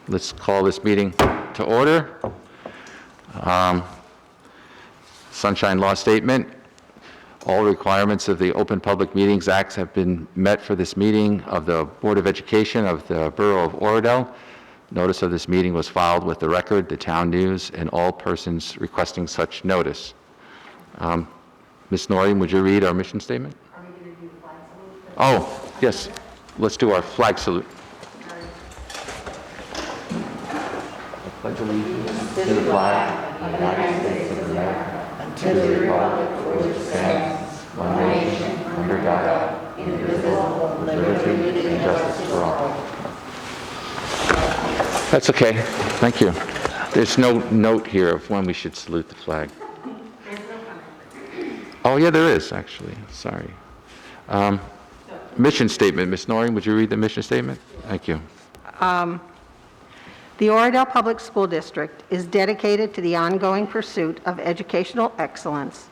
Let's call this meeting to order. Sunshine Law Statement. All requirements of the Open Public Meetings Act have been met for this meeting of the Board of Education of the Borough of Oradell. Notice of this meeting was filed with the Record, the Town News, and all persons requesting such notice. Ms. Noreen, would you read our mission statement? Are we going to do the flag salute? Oh, yes. Let's do our flag salute. I pledge allegiance to the flag of the United States of America and to the republic for which it stands, one nation, under God, indivisible, with liberty and justice for all. That's okay. Thank you. There's no note here of when we should salute the flag. Oh, yeah, there is, actually. Sorry. Mission statement. Ms. Noreen, would you read the mission statement? Thank you. The Oradell Public School District is dedicated to the ongoing pursuit of educational excellence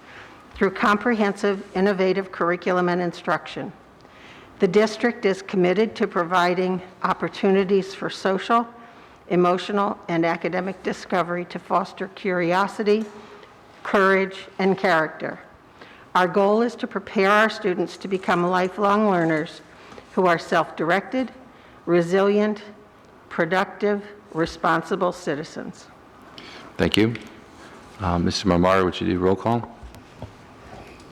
through comprehensive, innovative curriculum and instruction. The district is committed to providing opportunities for social, emotional, and academic discovery to foster curiosity, courage, and character. Our goal is to prepare our students to become lifelong learners who are self-directed, resilient, productive, responsible citizens. Thank you. Mr. Marmara, would you do roll call?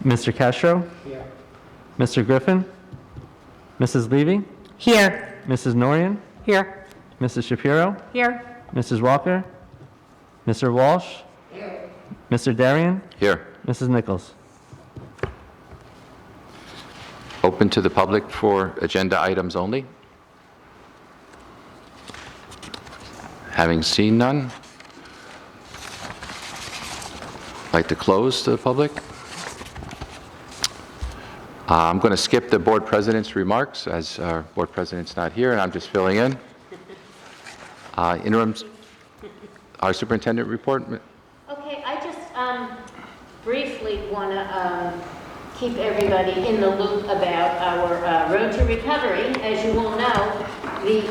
Mr. Castro? Here. Mr. Griffin? Mrs. Levy? Here. Mrs. Norian? Here. Mrs. Shapiro? Here. Mrs. Walker? Mr. Walsh? Here. Mr. Darian? Here. Mrs. Nichols? Open to the public for agenda items only. Having seen none, I'd like to close to the public. I'm going to skip the board president's remarks as our board president's not here and I'm just filling in. Interims, our superintendent report. Okay, I just briefly want to keep everybody in the loop about our road to recovery. As you all know, the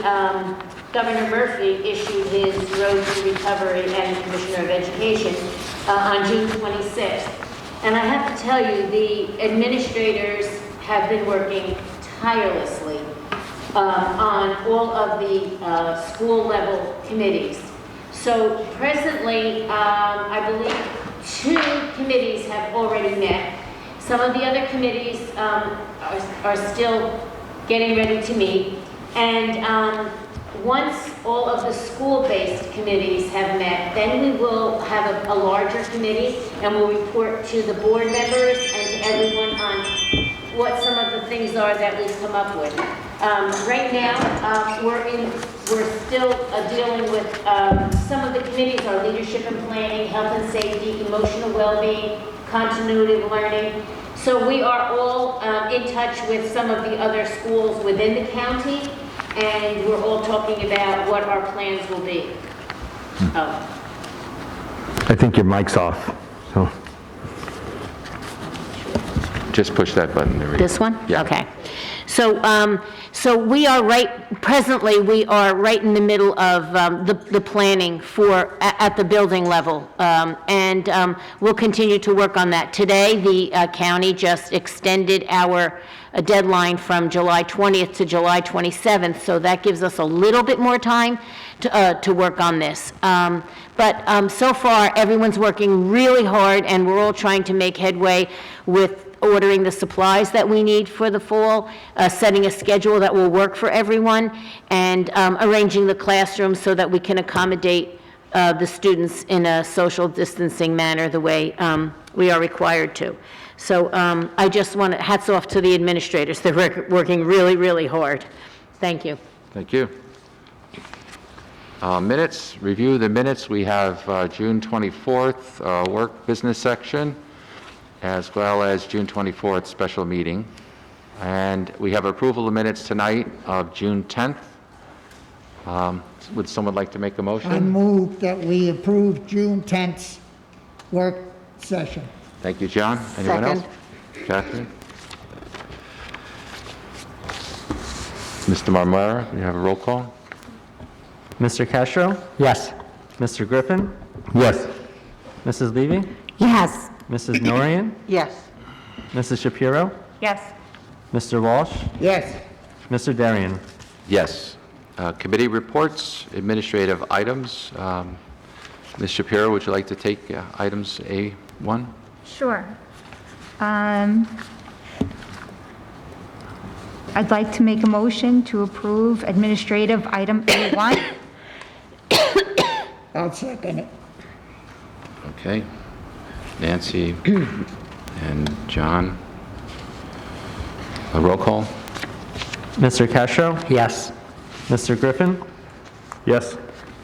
Governor Murphy issued his road to recovery and the Commissioner of Education on June 26th. And I have to tell you, the administrators have been working tirelessly on all of the school level committees. So presently, I believe 2 committees have already met. Some of the other committees are still getting ready to meet. And once all of the school-based committees have met, then we will have a larger committee and we'll report to the board members and to everyone on what some of the things are that we've come up with. Right now, we're still dealing with some of the committees are leadership and planning, health and safety, emotional well-being, continuity of learning. So we are all in touch with some of the other schools within the county, and we're all talking about what our plans will be. I think your mic's off. So. Just push that button. There we go. This one? Yeah. Okay. So we are presently we are right in the middle of the planning at the building level, and we'll continue to work on that. Today, the county just extended our deadline from July 20th to July 27th, so that gives us a little bit more time to work on this. But so far, everyone's working really hard, and we're all trying to make headway with ordering the supplies that we need for the fall, setting a schedule that will work for everyone, and arranging the classrooms so that we can accommodate the students in a social distancing manner the way we are required to. So I just want to, hats off to the administrators. They're working really, really hard. Thank you. Thank you. Minutes, review the minutes. We have June 24th work business section, as well as June 24th special meeting. And we have approval of minutes tonight of June 10th. Would someone like to make a motion? I move that we approve June 10th work session. Thank you, John. Anyone else? Catherine? Mr. Marmara, you have a roll call? Mr. Castro, Yes. Mr. Griffin, Yes. Mrs. Levy, Yes. Mrs. Norian, Yes. Mrs. Shapiro, Yes. Mr. Walsh, Yes. Mr. Darian. Yes. Committee reports, administrative items. Ms. Shapiro, would you like to take items A1? Sure. I'd like to make a motion to approve administrative item A1. I'll second it. Okay. Nancy and John. A roll call? Mr. Castro, Yes. Mr. Griffin, Yes.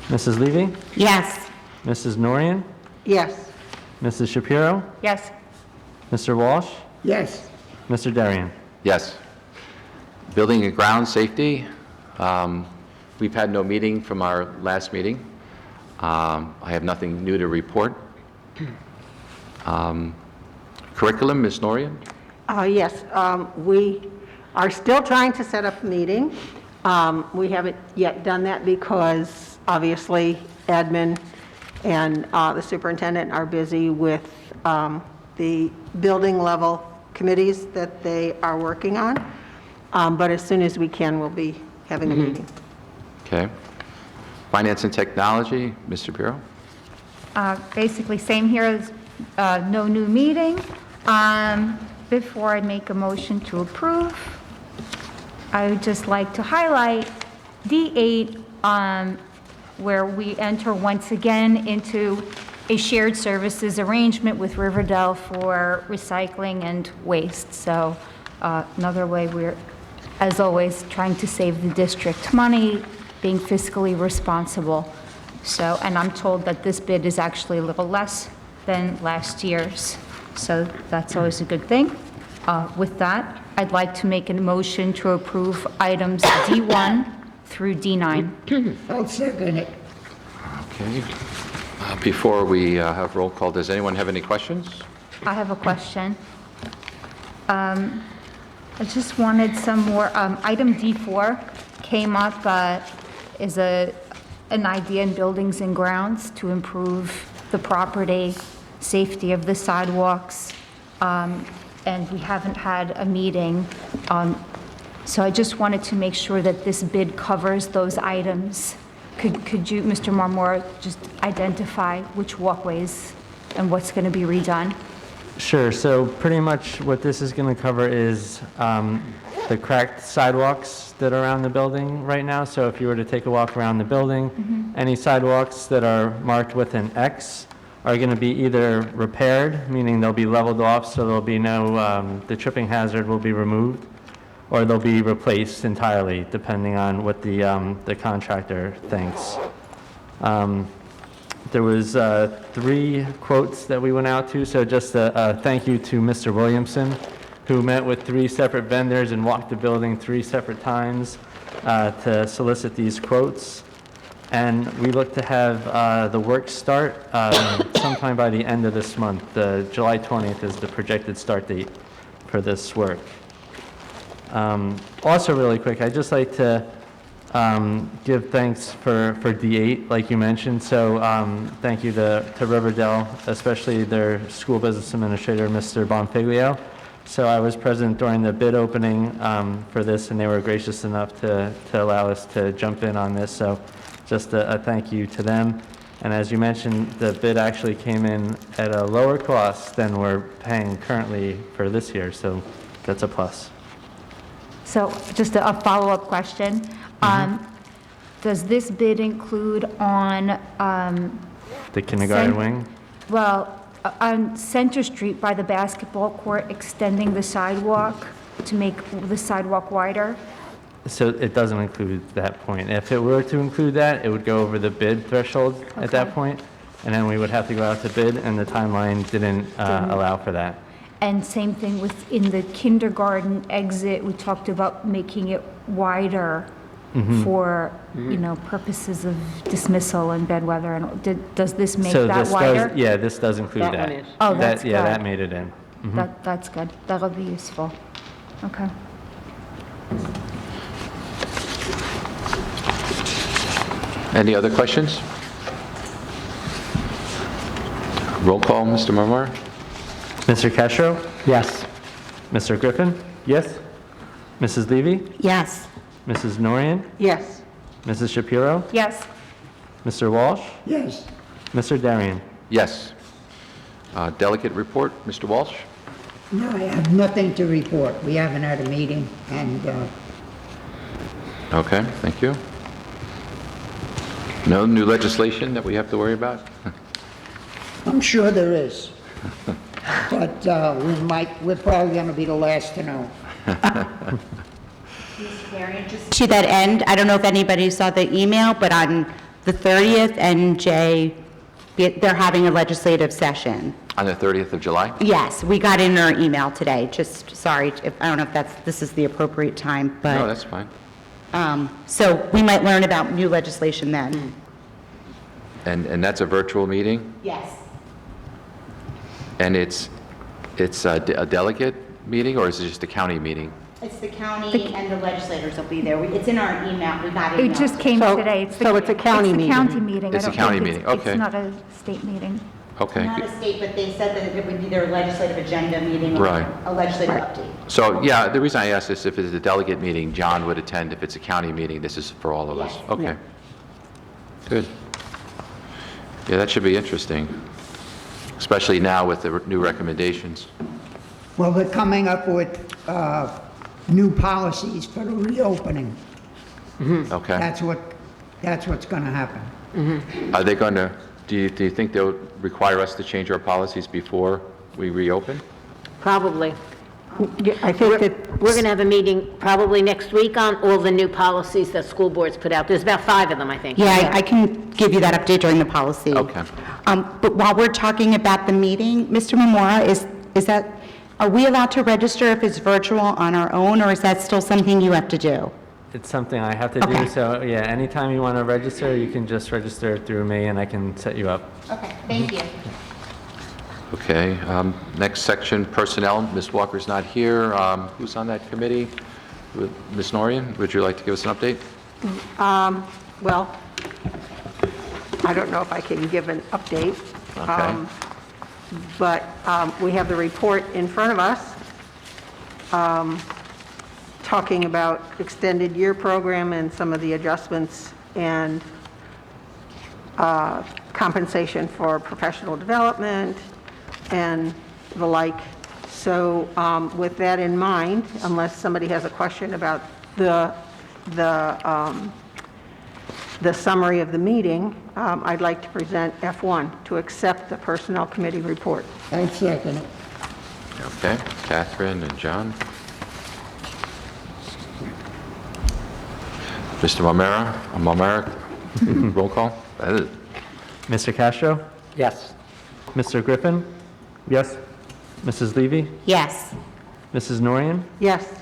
Mrs. Levy, Yes. Mrs. Norian, Yes. Mrs. Shapiro, Yes. Mr. Walsh, Yes. Mr. Darian. Yes. Building and ground safety, we've had no meeting from our last meeting. I have nothing new to report. Curriculum, Ms. Norian? Yes, we are still trying to set up a meeting. We haven't yet done that because obviously admin and the superintendent are busy with the building level committees that they are working on. But as soon as we can, we'll be having a meeting. Okay. Finance and technology, Ms. Shapiro? Basically, same here as no new meeting. Before I make a motion to approve, I would just like to highlight D8, where we enter once again into a shared services arrangement with Riverdale for recycling and waste. So another way we're, as always, trying to save the district money, being fiscally responsible. So, and I'm told that this bid is actually a little less than last year's. So that's always a good thing. With that, I'd like to make a motion to approve items D1 through D9. I'll second it. Okay. Before we have roll call, does anyone have any questions? I have a question. I just wanted some more, item D4 came up as an idea in buildings and grounds to improve the property, safety of the sidewalks, and we haven't had a meeting. So I just wanted to make sure that this bid covers those items. Could you, Mr. Marmore, just identify which walkways and what's going to be redone? Sure, so pretty much what this is going to cover is the cracked sidewalks that are around the building right now. So if you were to take a walk around the building, any sidewalks that are marked with an X are going to be either repaired, meaning they'll be leveled off so there'll be no, the tripping hazard will be removed, or they'll be replaced entirely, depending on what the contractor thinks. There was 3 quotes that we went out to, so just a thank you to Mr. Williamson, who met with 3 separate vendors and walked the building 3 separate times to solicit these quotes. And we look to have the work start sometime by the end of this month. July 20th is the projected start date for this work. Also really quick, I'd just like to give thanks for D8, like you mentioned. So thank you to Riverdale, especially their school business administrator, Mr. Bonfiglio. So I was present during the bid opening for this, and they were gracious enough to allow us to jump in on this. So just a thank you to them. And as you mentioned, the bid actually came in at a lower cost than we're paying currently for this year. So that's a plus. So just a follow-up question. Does this bid include on, The kindergarten Sen- wing? well, on Center Street by the basketball court, extending the sidewalk to make the sidewalk wider? So it doesn't include that point. If it were to include that, it would go over the bid threshold at that Okay. point, and then we would have to go out to bid, and the timeline didn't allow for that. And same thing with in the kindergarten exit, we talked about making it wider for, you know, purposes of dismissal and bedweather. And does this make So that this wider? does, yeah, this does include That that. one is. Oh, that's Yeah, that good. made it in. That's good. That'll be useful. Okay. Any other questions? Roll call, Mr. Marmara? Mr. Castro? Yes. Mr. Griffin? Yes? Mrs. Levy? Yes. Mrs. Norian? Yes. Mrs. Shapiro? Yes. Mr. Walsh? Yes. Mr. Darian? Yes. Delegate report, Mr. Walsh? No, I have nothing to report. We haven't had a meeting, and Okay, thank you. No new legislation that we have to worry about? I'm sure there is. But we're probably going to be the last to know. To that end, I don't know if anybody saw the email, but on the 30th, NJ, they're having a legislative session. On the 30th of July? Yes, we got in our email today, just, sorry, I don't know if this is the appropriate time, No, but, that's fine. so we might learn about new legislation then. And that's a virtual meeting? Yes. And it's a delegate meeting, or is it just a county meeting? It's the county and the legislators will be there. It's in our email, we got It just came So- today. so it's a county meeting. It's a county meeting. I It's a don't county think meeting, okay. It's not a state meeting. Okay. Not a state, but they said that it would be their legislative agenda meeting. Or Right. a legislative update. So, yeah, the reason I asked this, if it's a delegate meeting, John would attend. If it's a county meeting, this is for all of us. Yes. Okay. Good. Yeah, that should be interesting, especially now with the new recommendations. Well, they're coming up with new policies for the reopening. Okay. That's what's going to happen. Are they going to, do you think they'll require us to change our policies before we reopen? Probably. I think that We're going to have a meeting probably next week on all the new policies that school boards put out. There's about 5 of them, I think. Yeah, I can give you that update during the policy. Okay. But while we're talking about the meeting, Mr. Memora, is that, are we allowed to register if it's virtual on our own, or is that still something you have to do? It's something I have to do, Okay. so yeah, anytime you want to register, you can just register through me and I can set you up. Okay, thank you. Okay, next section, personnel. Ms. Walker's not here. Who's on that committee? Ms. Norian, would you like to give us an update? Well, I don't know if I can give an update. Okay. But we have the report in front of us, talking about extended year program and some of the adjustments and compensation for professional development and the like. So with that in mind, unless somebody has a question about the summary of the meeting, I'd like to present F1, to accept the Personnel Committee report. I second it. Okay, Catherine and John. Mr. Marmara, roll call? Mr. Castro? Yes. Mr. Griffin? Yes? Mrs. Levy? Yes. Mrs. Norian? Yes.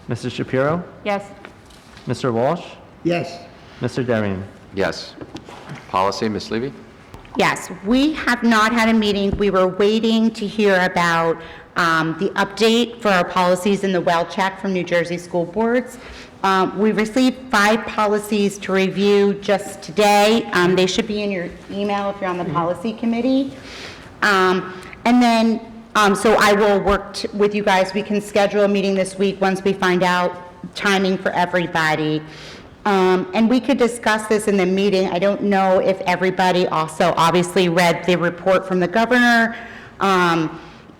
Mrs. Shapiro? Yes. Mr. Walsh? Yes. Mr. Darian? Yes. Policy, Ms. Levy? Yes, we have not had a meeting. We were waiting to hear about the update for our policies in the well check from New Jersey school boards. We received 5 policies to review just today. They should be in your email if you're on the policy committee. And then, so I will work with you guys. We can schedule a meeting this week once we find out timing for everybody. And we could discuss this in the meeting. I don't know if everybody also obviously read the report from the governor,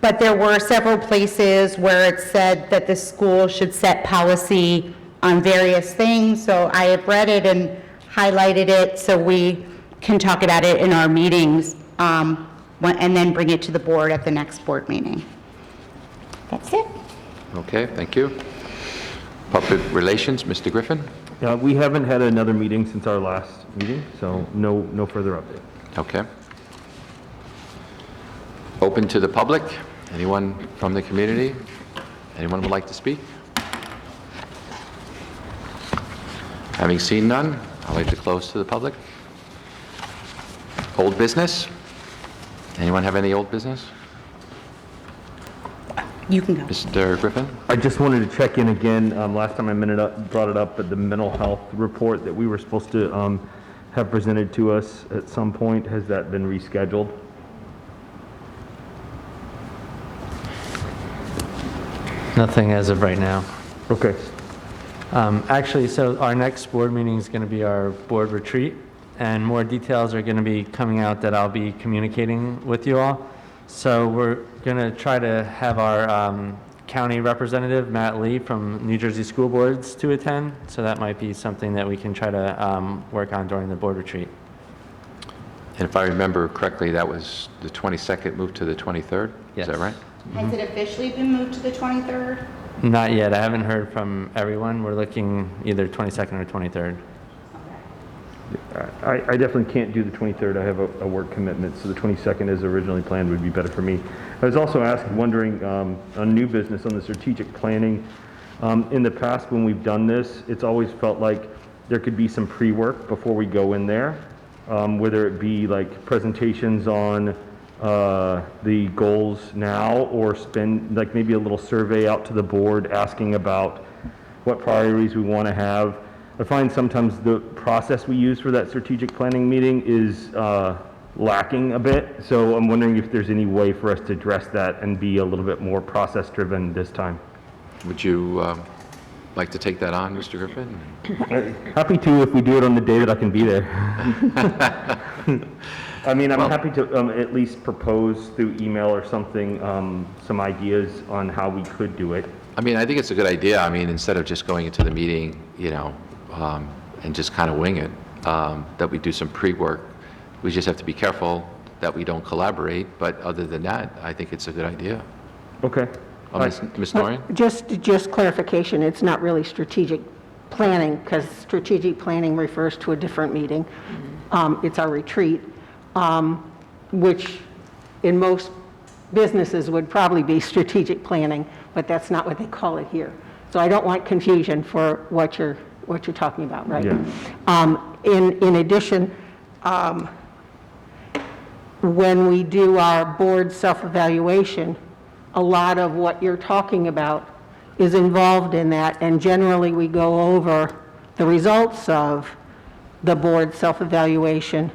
but there were several places where it said that the school should set policy on various things. So I have read it and highlighted it so we can talk about it in our meetings, and then bring it to the board at the next board meeting. That's it. Okay, thank you. Public Relations, Mr. Griffin? We haven't had another meeting since our last meeting, so no further update. Okay. Open to the public? Anyone from the community? Anyone would like to speak? Having seen none, I'd like to close to the public. Old business? Anyone have any old business? You can go. Mr. Griffin? I just wanted to check in again. Last time I brought it up, but the mental health report that we were supposed to have presented to us at some point. Has that been rescheduled? Nothing as of right now. Okay. Actually, so our next board meeting is going to be our board retreat, and more details are going to be coming out that I'll be communicating with you all. So we're going to try to have our county representative, Matt Lee, from New Jersey School Boards to attend. So that might be something that we can try to work on during the board retreat. And if I remember correctly, that was the 22nd moved to the 23rd? Yes. Is that right? Has it officially been moved to the 23rd? Not yet. I haven't heard from everyone. We're looking either 22nd or 23rd. I definitely can't do the 23rd. I have a work commitment, so the 22nd as originally planned would be better for me. I was also wondering on new business, on the strategic planning. In the past, when we've done this, it's always felt like there could be some pre-work before we go in there, whether it be like presentations on the goals now, or spend like maybe a little survey out to the board asking about what priorities we want to have. I find sometimes the process we use for that strategic planning meeting is lacking a bit, so I'm wondering if there's any way for us to address that and be a little bit more process-driven this time. Would you like to take that on, Mr. Griffin? Happy to if we do it on the day that I can be there. I mean, I'm happy to at least propose through email or something, some ideas on how we could do it. I mean, I think it's a good idea. I mean, instead of just going into the meeting, you know, and just kind of wing it, that we do some pre-work. We just have to be careful that we don't collaborate, but other than that, I think it's a good idea. Okay. Ms. Norian? Just clarification, it's not really strategic planning, because strategic planning refers to a different meeting. It's our retreat, which in most businesses would probably be strategic planning, but that's not what they call it here. So I don't want confusion for what you're talking about, right? Yeah. In addition, when we do our board self-evaluation, a lot of what you're talking about is involved in that, and generally we go over the results of the board self-evaluation,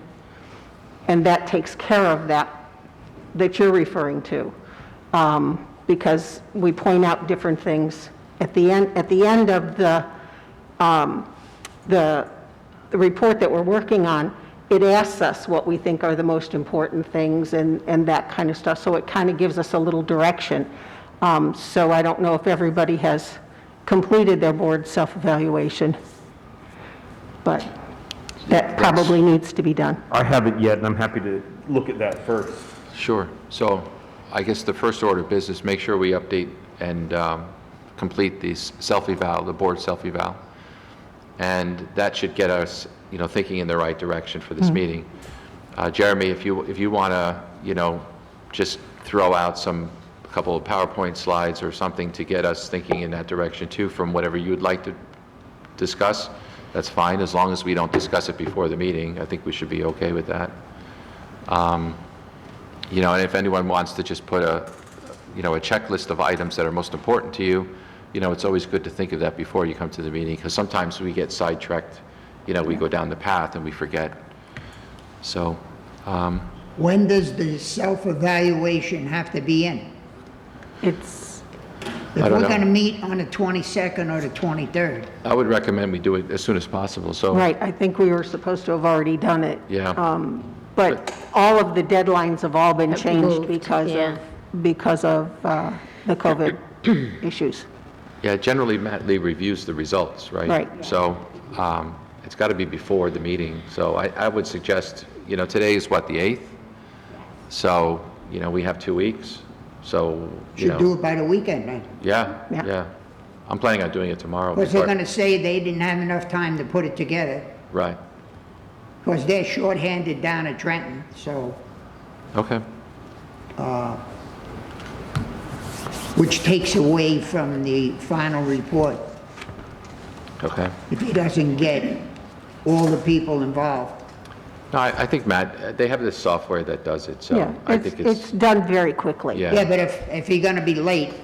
and that takes care of that you're referring to, because we point out different things at the end of the report that we're working on. It asks us what we think are the most important things and that kind of stuff, so it kind of gives us a little direction. So I don't know if everybody has completed their board self-evaluation, but that probably needs to be done. I haven't yet, and I'm happy to look at that first. Sure. So I guess the first order of business, make sure we update and complete the self-eval, the board self-eval. And that should get us, you know, thinking in the right direction for this meeting. Jeremy, if you want to, you know, just throw out a couple of PowerPoint slides or something to get us thinking in that direction too, from whatever you would like to discuss, that's fine, as long as we don't discuss it before the meeting. I think we should be okay with that. You know, and if anyone wants to just put a checklist of items that are most important to you, you know, it's always good to think of that before you come to the meeting, because sometimes we get sidetracked. You know, we go down the path and we forget. So, When does the self-evaluation have to be in? It's, If I don't we're know. going to meet on the 22nd or the 23rd, I would recommend we do it as soon as possible, so. right, I think we were supposed to have already done it. Yeah. But all of the deadlines have all been changed moved, yeah. because of the COVID issues. Yeah, generally Matt Lee reviews the results, right? Right. So it's got to be before the meeting. So I would suggest, you know, today is what, the 8th? So, you know, we have 2 weeks. So, you should do know, it by the weekend then. yeah, Yeah. yeah. I'm planning on doing it tomorrow. Because they're before- going to say they didn't have enough time to put it together, Right. because they're shorthanded down at Trenton, so, Okay. which takes away from the final report Okay. if he doesn't get all the people involved. No, I think, Matt, they have this software that does it, so Yeah, I think it's done very quickly. Yeah. Yeah, but if he's going to be late,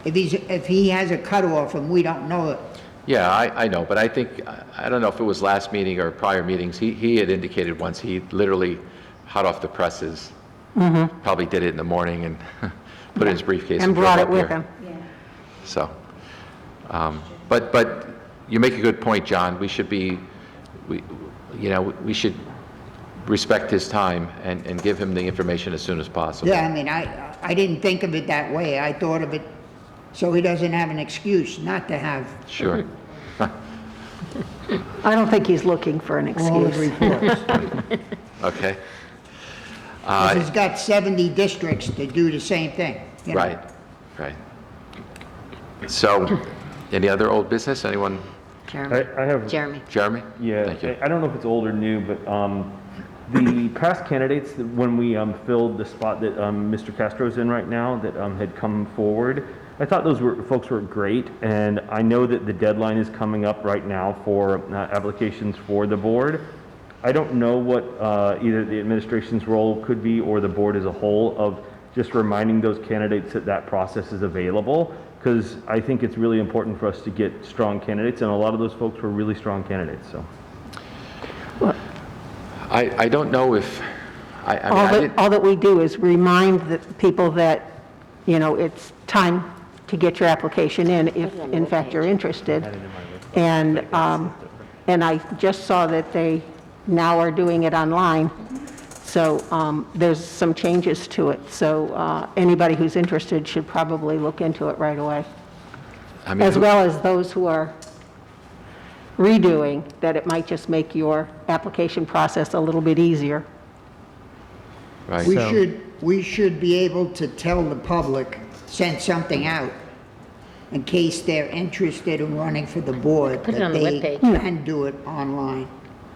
if he has a cutoff and we don't know it, Yeah, I know, but I think, I don't know if it was last meeting or prior meetings, he had indicated once, he literally, hot off the presses, probably did it in the morning and put it in his briefcase And drove brought it up with here. him. So, but you make a good point, John. We should be, we should respect his time and give him the information as soon as possible. Yeah, I mean, I didn't think of it that way. I thought of it so he doesn't have an excuse not to have Sure. I don't think he's looking for an all the excuse. reports. Okay. 'Cause he's got 70 districts to do the same thing. you know. Right. So, any other old business? Anyone? I have, Jeremy. Jeremy? yeah, Thank you. I don't know if it's old or new, but the past candidates, when we filled the spot that Mr. Castro's in right now, that had come forward, I thought those folks were great, and I know that the deadline is coming up right now for applications for the board. I don't know what either the administration's role could be or the board as a whole of just reminding those candidates that that process is available, because I think it's really important for us to get strong candidates, and a lot of those folks were really strong candidates, so. I don't know if, I mean, I didn't, All that we do is remind the people that, it's time to get your application in, if in fact you're interested. And I just saw that they now are doing it online, so there's some changes to it. So anybody who's interested should probably look into it right away, I mean, as well as those who are redoing, that it might just make your application process a little bit easier. right. We should be able to tell the public, send something out in case they're interested in running for the board. Put it on the that they webpage. can do it online.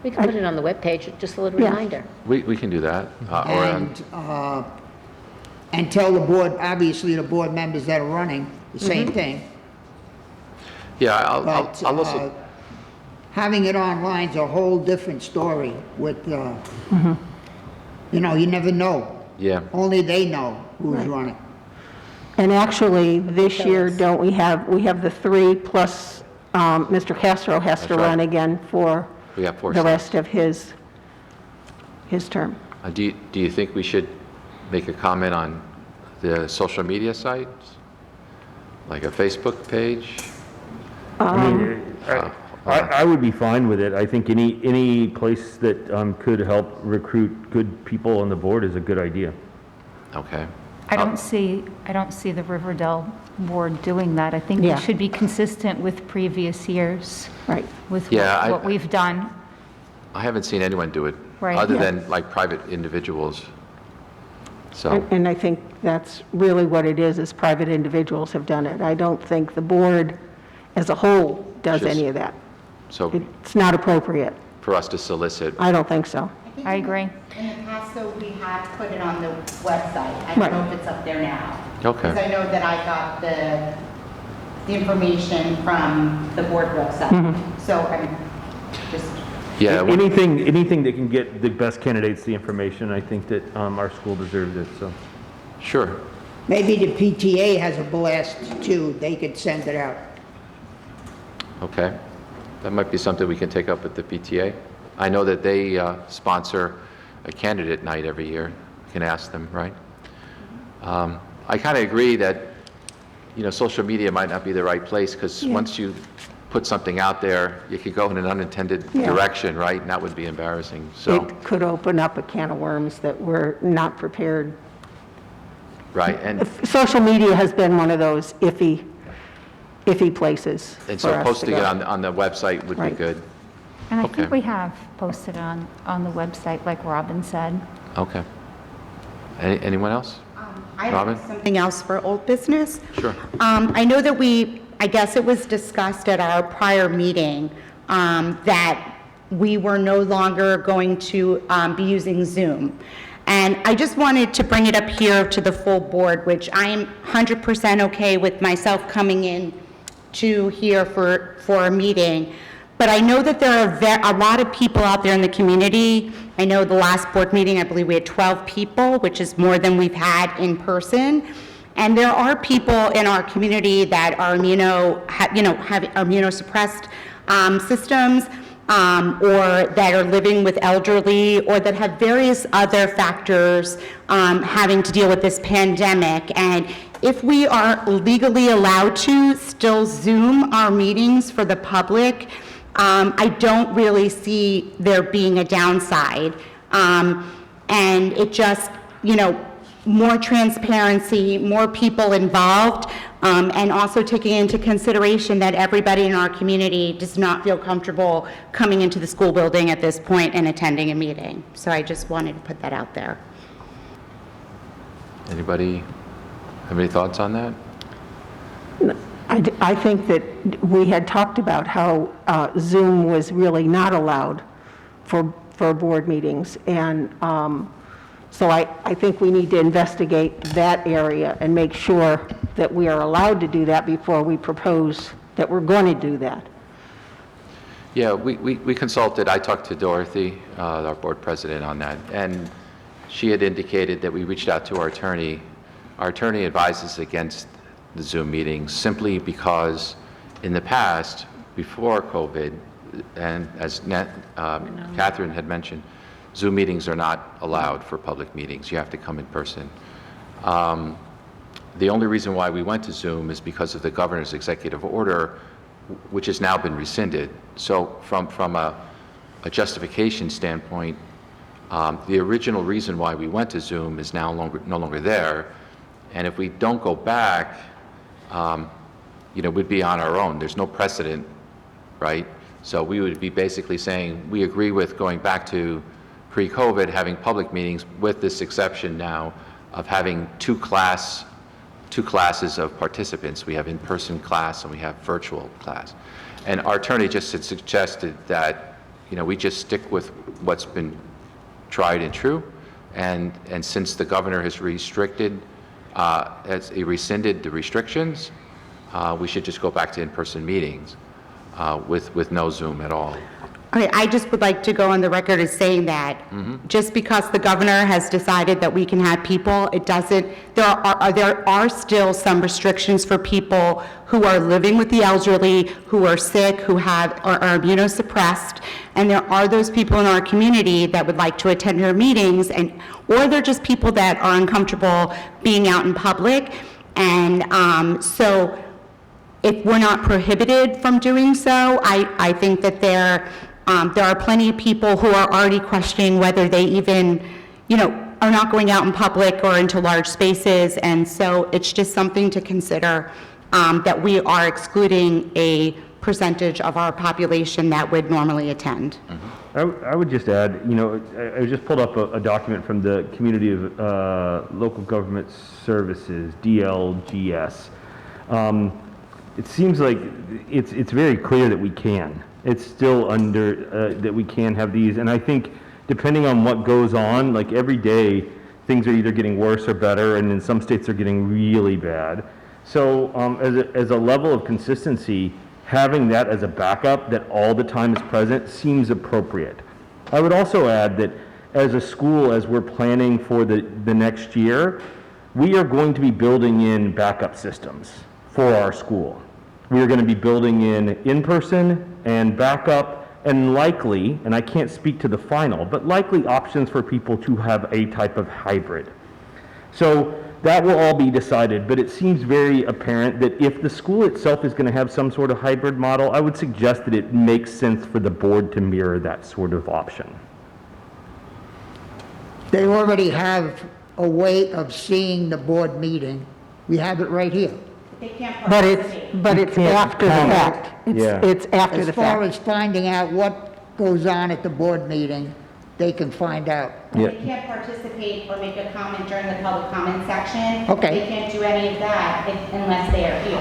We can put it on the webpage, just a little Yeah. reminder. We can do that. And tell the board, obviously the board members that are running, the same thing. Yeah, I'll But also, having it online is a whole different story with, you never know. yeah, Only they know who's running. And actually, this year, don't we have the three plus Mr. Castro has to That's right. run again for we have 4 the slots. rest of his term. Do you think we should make a comment on the social media sites? Like a Facebook page? I mean, I would be fine with it. I think any place that could help recruit good people on the board is a good idea. Okay. I don't see the Riverdale board doing that. I think Yeah. it should be consistent with previous years, Right. with Yeah, what we've done. I haven't seen anyone do it, Right. other Yeah. than like private individuals. So, And I think that's really what it is private individuals have done it. I don't think the board as a whole does Just- any of that. so It's not appropriate. for us to solicit, I don't think so. I agree. In the past, though, we have put it on the website. I Right. don't know if it's up there now. Okay. Because I know that I got the information from the board website. So I'm just, yeah, Anything that can get the best candidates the information, I think that our school deserves it, so. sure. Maybe the PTA has a blast too. They could send it out. Okay. That might be something we can take up with the PTA. I know that they sponsor a candidate night every year. We can ask them, right? I kind of agree that, social media might not be the right place, because once you put something out there, you could go in an unintended Yeah. direction, right? And that would be embarrassing, so, It could open up a can of worms that we're not prepared. right? And Social media has been one of those iffy places for us so to posting it go. on the website would be Right. good. And I Okay. think we have posted on the website, like Robin said. Okay. Anyone else? I Robin? have something else for old business. Sure. I know that I guess it was discussed at our prior meeting, that we were no longer going to be using Zoom. And I just wanted to bring it up here to the full board, which I am 100% okay with myself coming in to here for a meeting. But I know that there are a lot of people out there in the community. I know the last board meeting, I believe we had 12 people, which is more than we've had in person. And there are people in our community that are have immunosuppressed systems, or that are living with elderly, or that have various other factors having to deal with this pandemic. And if we are legally allowed to still Zoom our meetings for the public, I don't really see there being a downside. And it just, more transparency, more people involved, and also taking into consideration that everybody in our community does not feel comfortable coming into the school building at this point and attending a meeting. So I just wanted to put that out there. Anybody have any thoughts on that? I think that we had talked about how Zoom was really not allowed for board meetings, and so I think we need to investigate that area and make sure that we are allowed to do that before we propose that we're going to do that. Yeah, we consulted, I talked to Dorothy, our board president, on that, and she had indicated that we reached out to our attorney. Our attorney advises against the Zoom meetings simply because in the past, before COVID, and as Catherine had mentioned, Zoom meetings are not allowed for public meetings. You have to come in person. The only reason why we went to Zoom is because of the governor's executive order, which has now been rescinded. So from a justification standpoint, the original reason why we went to Zoom is now no longer there. And if we don't go back, we'd be on our own. There's no precedent, right? So we would be basically saying, we agree with going back to pre-COVID, having public meetings with this exception now of having two classes of participants. We have in-person class and we have virtual class. And our attorney just had suggested that, we just stick with what's been tried and true. And since the governor has rescinded the restrictions, we should just go back to in-person meetings with no Zoom at all. Okay, I just would like to go on the record as saying that just because the governor has decided that we can have people, it doesn't, there are still some restrictions for people who are living with the elderly, who are sick, who are immunosuppressed, and there are those people in our community that would like to attend our meetings, or they're just people that are uncomfortable being out in public. And so if we're not prohibited from doing so, I think that there are plenty of people who are already questioning whether they even, are not going out in public or into large spaces. And so it's just something to consider, that we are excluding a percentage of our population that would normally attend. I would just add, I just pulled up a document from the Community of Local Government Services, DLGS. It seems like it's very clear that we can. It's still under, that we can have these, and I think depending on what goes on, like every day, things are either getting worse or better, and in some states they're getting really bad. So as a level of consistency, having that as a backup that all the time is present seems appropriate. I would also add that as a school, as we're planning for the next year, we are going to be building in backup systems for our school. We are going to be building in-person and backup, and likely, and I can't speak to the final, but likely options for people to have a type of hybrid. So that will all be decided, but it seems very apparent that if the school itself is going to have some sort of hybrid model, I would suggest that it makes sense for the board to mirror that sort of option. They already have a way of seeing the board meeting. We have it right here. But it's after the fact. It's after the As far fact. as finding out what goes on at the board meeting, they can find out. Yeah. They can't participate or make a comment during the public comment section. Okay. They can't do any of that unless they are here.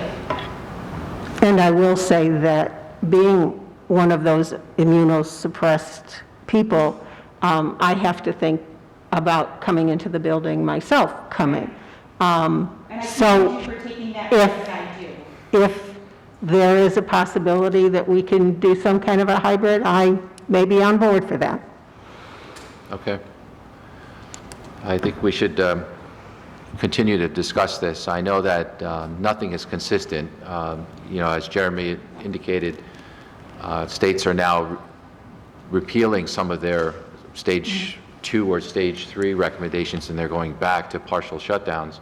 And I will say that being one of those immunosuppressed people, I have to think about coming into the building myself, So if there is a possibility that we can do some kind of a hybrid, I may be on board for that. Okay. I think we should continue to discuss this. I know that nothing is consistent. As Jeremy indicated, states are now repealing some of their stage 2 or stage 3 recommendations, and they're going back to partial shutdowns.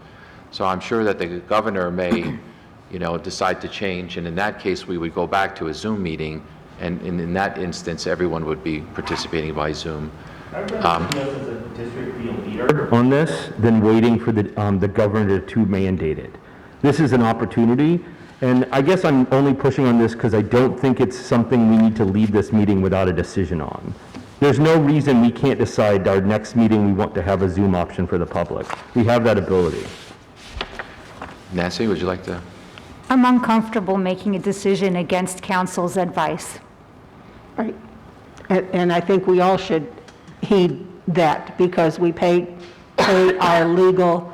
So I'm sure that the governor may, decide to change, and in that case, we would go back to a Zoom meeting, and in that instance, everyone would be participating by Zoom. I'd rather see us as a district be a leader on this than waiting for the governor to mandate it. This is an opportunity, and I guess I'm only pushing on this because I don't think it's something we need to leave this meeting without a decision on. There's no reason we can't decide our next meeting we want to have a Zoom option for the public. We have that ability. Nancy, would you like to? I'm uncomfortable making a decision against council's advice. Right. And I think we all should heed that, because we pay our legal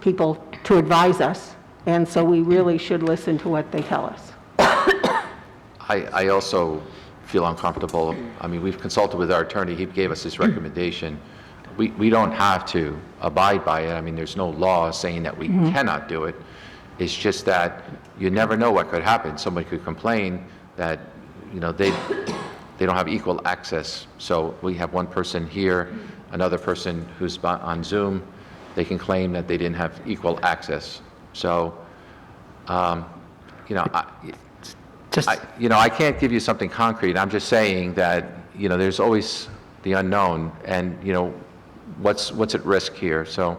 people to advise us, and so we really should listen to what they tell us. I also feel uncomfortable. I mean, we've consulted with our attorney. He gave us his recommendation. We don't have to abide by it. I mean, there's no law saying that we cannot do it. It's just that you never know what could happen. Somebody could complain that, they don't have equal access. So we have one person here, another person who's on Zoom. They can claim that they didn't have equal access. So, I can't give you something concrete. I'm just saying that, there's always the unknown, and, what's at risk here. So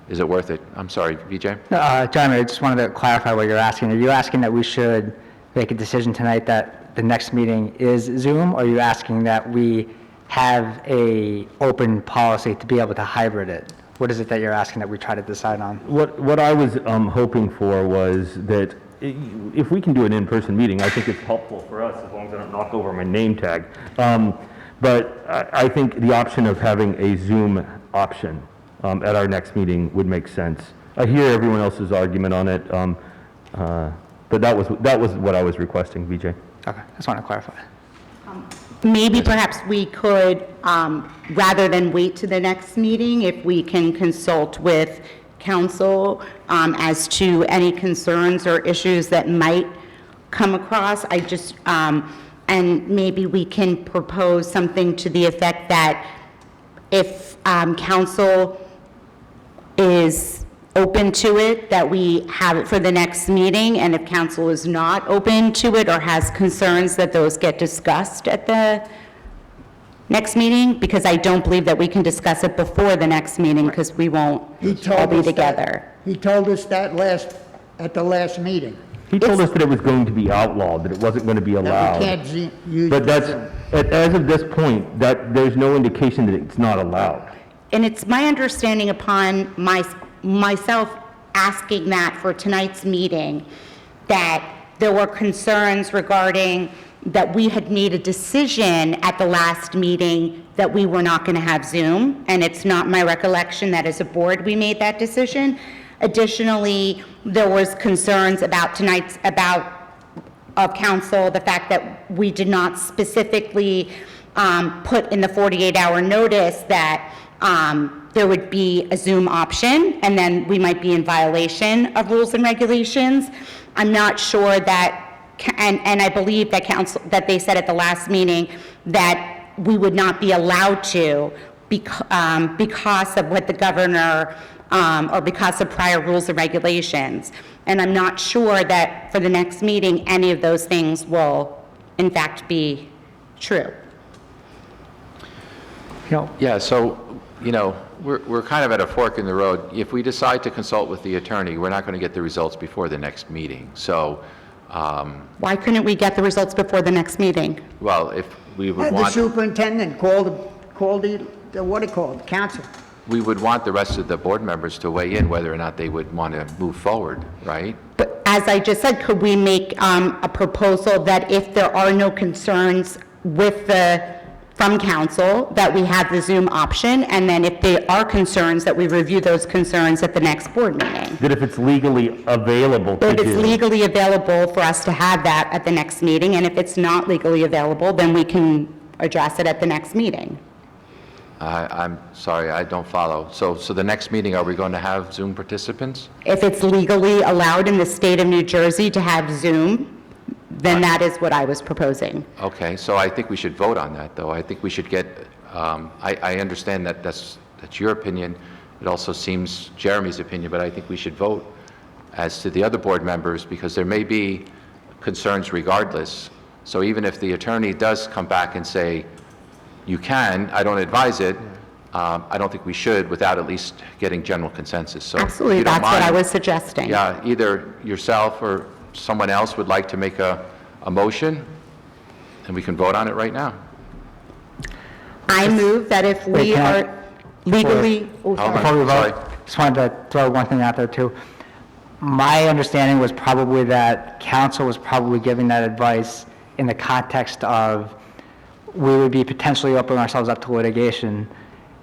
is it worth it? I'm sorry, VJ? John, I just wanted to clarify what you're asking. Are you asking that we should make a decision tonight that the next meeting is Zoom, or are you asking that we have a open policy to be able to hybrid it? What is it that you're asking that we try to decide on? What I was hoping for was that if we can do an in-person meeting, I think it's helpful for us, as long as I don't knock over my name tag. But I think the option of having a Zoom option at our next meeting would make sense. I hear everyone else's argument on it, but that was what I was requesting, VJ. Okay, just want to clarify. Maybe perhaps we could, rather than wait to the next meeting, if we can consult with council as to any concerns or issues that might come across. And maybe we can propose something to the effect that if council is open to it, that we have it for the next meeting, and if council is not open to it or has concerns, that those get discussed at the next meeting, because I don't believe that we can discuss it before the next meeting, because we won't all be together. He told us that at the last meeting. He told us that it was going to be outlawed, that it wasn't going to be allowed. That we can't use. But as of this point, that there's no indication that it's not allowed. And it's my understanding upon myself asking that for tonight's meeting, that there were concerns regarding that we had made a decision at the last meeting that we were not going to have Zoom, and it's not my recollection that as a board we made that decision. Additionally, there was concerns about of council, the fact that we did not specifically put in the 48-hour notice that there would be a Zoom option, and then we might be in violation of rules and regulations. I'm not sure that, and I believe that that they said at the last meeting that we would not be allowed to because of what the governor, or because of prior rules and regulations. And I'm not sure that for the next meeting, any of those things will in fact be true. Yeah, so, we're kind of at a fork in the road. If we decide to consult with the attorney, we're not going to get the results before the next meeting. So, Why couldn't we get the results before the next meeting? well, if we would Had the want, superintendent call the council. we would want the rest of the board members to weigh in whether or not they would want to move forward, right? But as I just said, could we make a proposal that if there are no concerns from council, that we have the Zoom option, and then if there are concerns, that we review those concerns at the next board meeting? That if it's legally available to If it's do. legally available for us to have that at the next meeting, and if it's not legally available, then we can address it at the next meeting. I'm sorry, I don't follow. So the next meeting, are we going to have Zoom participants? If it's legally allowed in the state of New Jersey to have Zoom, then that is what I was proposing. Okay, so I think we should vote on that, though. I think we should get, I understand that that's your opinion. It also seems Jeremy's opinion, but I think we should vote as to the other board members, because there may be concerns regardless. So even if the attorney does come back and say, you can, I don't advise it, I don't think we should without at least getting general consensus. So if Absolutely, you don't that's what I mind, was suggesting. Yeah, either yourself or someone else would like to make a motion, and we can vote on it right now. I move that if Wait, we can I- are legally, oh, Hold on. sorry. Before we vote, Sorry. just wanted to throw one thing out there too. My understanding was probably that council was probably giving that advice in the context of we would be potentially opening ourselves up to litigation.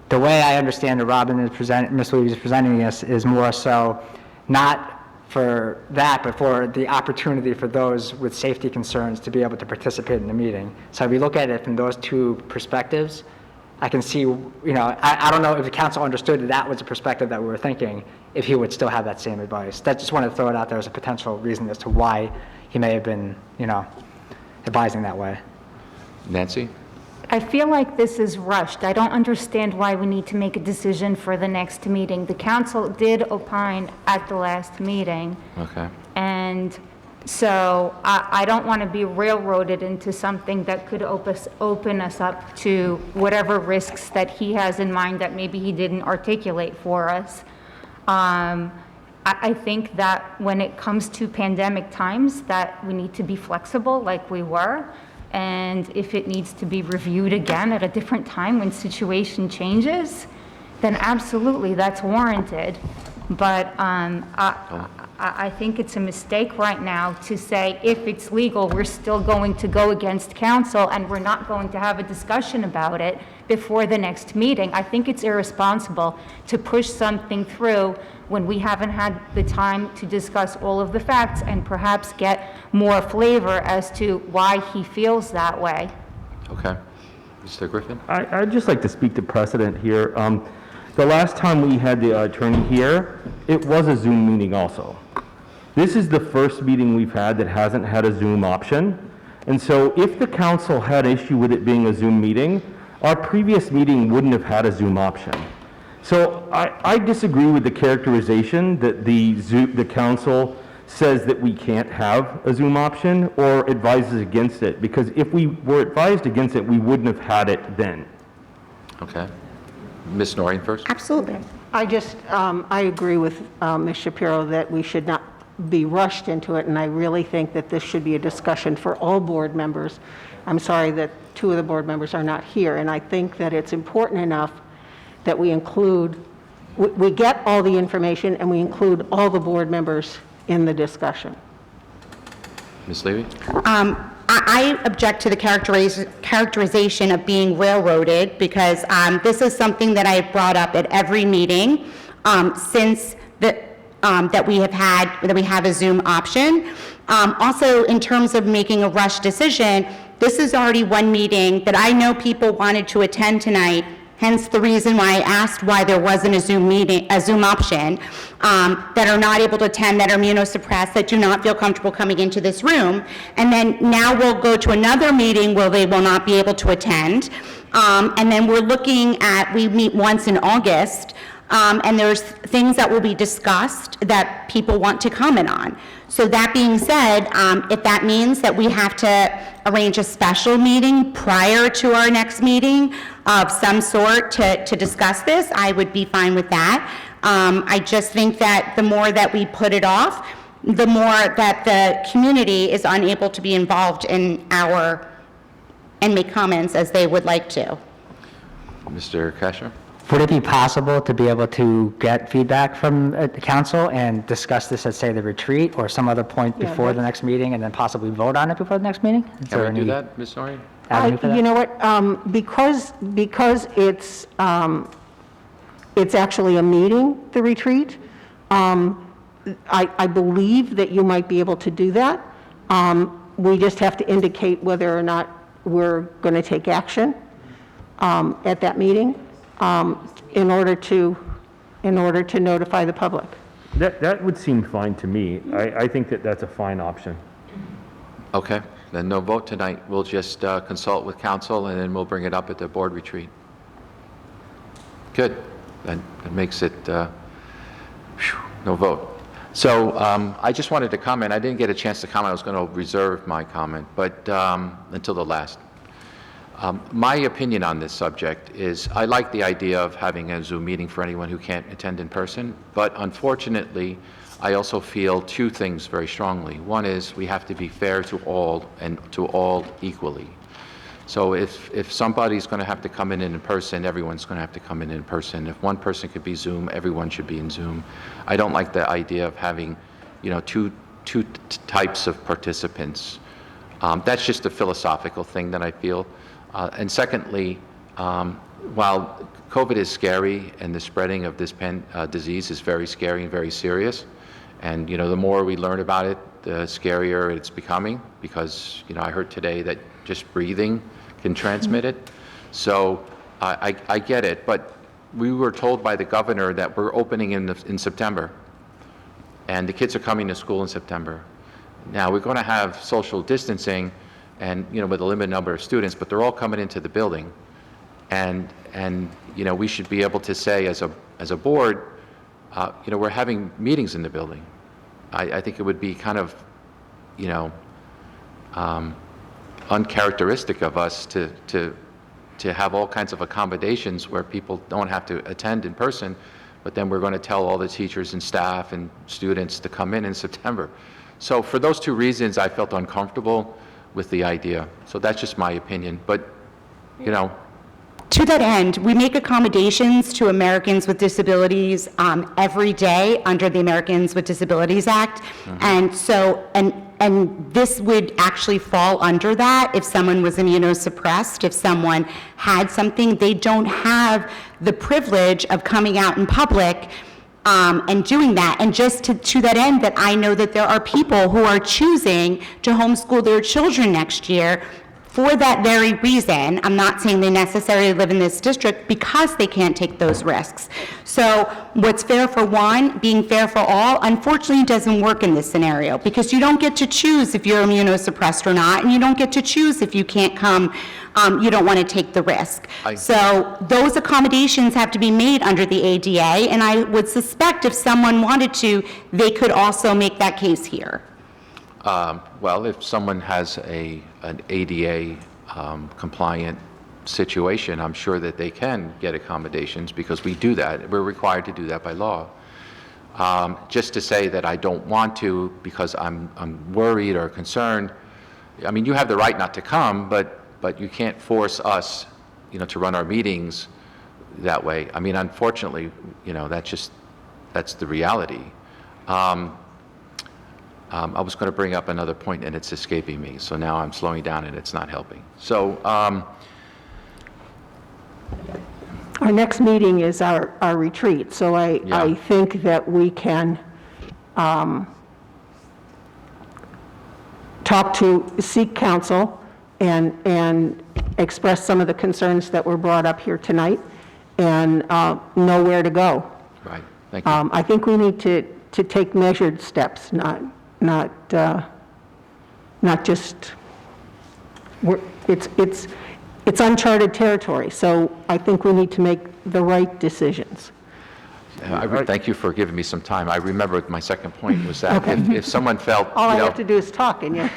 The way I understand that Ms. Levy is presenting this is more so not for that, but for the opportunity for those with safety concerns to be able to participate in the meeting. So if we look at it from those two perspectives, I can see, I don't know if the council understood that was the perspective that we were thinking, if he would still have that same advice. That just wanted to throw it out there as a potential reason as to why he may have been, advising that way. Nancy? I feel like this is rushed. I don't understand why we need to make a decision for the next meeting. The council did opine at the last meeting, Okay. and so I don't want to be railroaded into something that could open us up to whatever risks that he has in mind that maybe he didn't articulate for us. I think that when it comes to pandemic times, that we need to be flexible like we were. And if it needs to be reviewed again at a different time when situation changes, then absolutely, that's warranted. But I think it's a mistake right now to say if it's legal, we're still going to go against council and we're not going to have a discussion about it before the next meeting. I think it's irresponsible to push something through when we haven't had the time to discuss all of the facts and perhaps get more flavor as to why he feels that way. Okay. Mr. Griffin? I'd just like to speak to precedent here. The last time we had the attorney here, it was a Zoom meeting also. This is the first meeting we've had that hasn't had a Zoom option. And so if the council had issue with it being a Zoom meeting, our previous meeting wouldn't have had a Zoom option. So I disagree with the characterization that the council says that we can't have a Zoom option or advises against it, because if we were advised against it, we wouldn't have had it then. Okay. Ms. Noreen first? Absolutely. I agree with Ms. Shapiro that we should not be rushed into it, and I really think that this should be a discussion for all board members. I'm sorry that two of the board members are not here, and I think that it's important enough that we get all the information and we include all the board members in the discussion. Ms. Levy? I object to the characterization of being railroaded, because this is something that I brought up at every meeting since that we have a Zoom option. Also, in terms of making a rush decision, this is already one meeting that I know people wanted to attend tonight. Hence the reason why I asked why there wasn't a Zoom option, that are not able to attend, that are immunosuppressed, that do not feel comfortable coming into this room. And then now we'll go to another meeting where they will not be able to attend. And then we're looking at, we meet once in August, and there's things that will be discussed that people want to comment on. So that being said, if that means that we have to arrange a special meeting prior to our next meeting of some sort to discuss this, I would be fine with that. I just think that the more that we put it off, the more that the community is unable to be involved in and make comments as they would like to. Mr. Kasher? Would it be possible to be able to get feedback from the council and discuss this at, say, the retreat or some other point before the next meeting, and then possibly vote on it before the next meeting? Is there Can we do any that, Ms. Noreen? avenue for that? You know what, because it's actually a meeting, the retreat, I believe that you might be able to do that. We just have to indicate whether or not we're going to take action at that meeting. in order to notify the public. That would seem fine to me. I think that that's a fine option. Okay, then no vote tonight. We'll just consult with council, and then we'll bring it up at the board retreat. Good. That makes it no vote. So I just wanted to comment. I didn't get a chance to comment. I was going to reserve my comment, but until the last. My opinion on this subject is I like the idea of having a Zoom meeting for anyone who can't attend in person, but unfortunately, I also feel two things very strongly. One is we have to be fair to all and to all equally. So if somebody's going to have to come in person, everyone's going to have to come in person. If one person could be Zoom, everyone should be in Zoom. I don't like the idea of having, two types of participants. That's just a philosophical thing that I feel. And secondly, while COVID is scary and the spreading of this disease is very scary and very serious, and the more we learn about it, the scarier it's becoming, because I heard today that just breathing can transmit it. So I get it, but we were told by the governor that we're opening in September, and the kids are coming to school in September. Now we're going to have social distancing, and with a limited number of students, but they're all coming into the building, and we should be able to say as a board, we're having meetings in the building. I think it would be kind of uncharacteristic of us to have all kinds of accommodations where people don't have to attend in person, but then we're going to tell all the teachers and staff and students to come in September. So for those two reasons, I felt uncomfortable with the idea. So that's just my opinion, but To that end, we make accommodations to Americans with disabilities every day under the Americans with Disabilities Act. And so, and this would actually fall under that if someone was immunosuppressed, if someone had something. They don't have the privilege of coming out in public and doing that. And just to that end, that I know that there are people who are choosing to homeschool their children next year for that very reason. I'm not saying they necessarily live in this district because they can't take those risks. So what's fair for one, being fair for all, unfortunately doesn't work in this scenario, because you don't get to choose if you're immunosuppressed or not, and you don't get to choose if you can't come, you don't want to take the risk. So those accommodations have to be made under the ADA, and I would suspect if someone wanted to, they could also make that case here. Well, if someone has an ADA compliant situation, I'm sure that they can get accommodations, because we do that. We're required to do that by law. Just to say that I don't want to because I'm worried or concerned, I mean, you have the right not to come, but you can't force us, to run our meetings that way. I mean, unfortunately, that's the reality. I was going to bring up another point, and it's escaping me. So now I'm slowing down, and it's not helping. So Our next meeting is our retreat, so I think that we can seek counsel and express some of the concerns that were brought up here tonight, and know where to go. Right. Thank you. I think we need to take measured steps, not just, it's uncharted territory, so I think we need to make the right decisions. Thank you for giving me some time. I remember my second point was that if someone felt, All I have to do is talk, and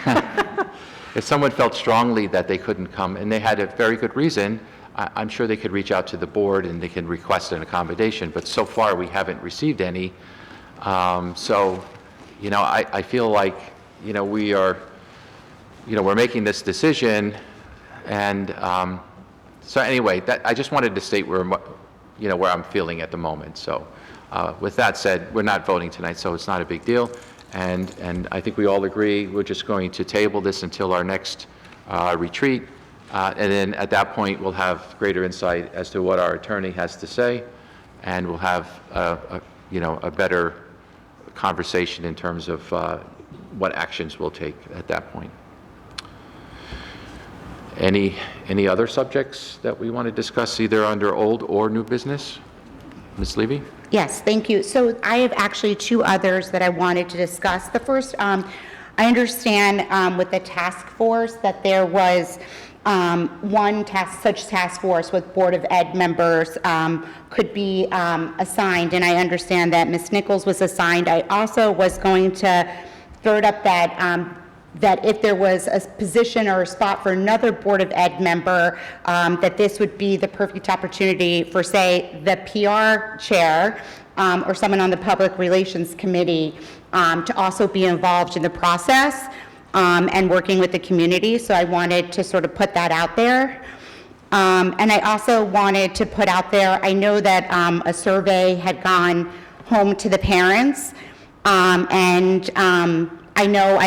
if someone felt strongly that they couldn't come and they had a very good reason, I'm sure they could reach out to the board and they can request an accommodation, but so far we haven't received any. So, I feel like, we are, we're making this decision, and so anyway, I just wanted to state where I'm feeling at the moment. So with that said, we're not voting tonight, so it's not a big deal, and I think we all agree we're just going to table this until our next retreat, and then at that point we'll have greater insight as to what our attorney has to say, and we'll have a better conversation in terms of what actions we'll take at that point. Any other subjects that we want to discuss, either under old or new business? Ms. Levy? Yes, thank you. So I have actually two others that I wanted to discuss. The first, I understand with the task force that there was such task force with Board of Ed members could be assigned, and I understand that Ms. Nichols was assigned. I also was going to third up that if there was a position or a spot for another Board of Ed member, that this would be the perfect opportunity for, say, the PR chair or someone on the Public Relations Committee to also be involved in the process and working with the community. So I wanted to sort of put that out there. And I also wanted to put out there, I know that a survey had gone home to the parents, I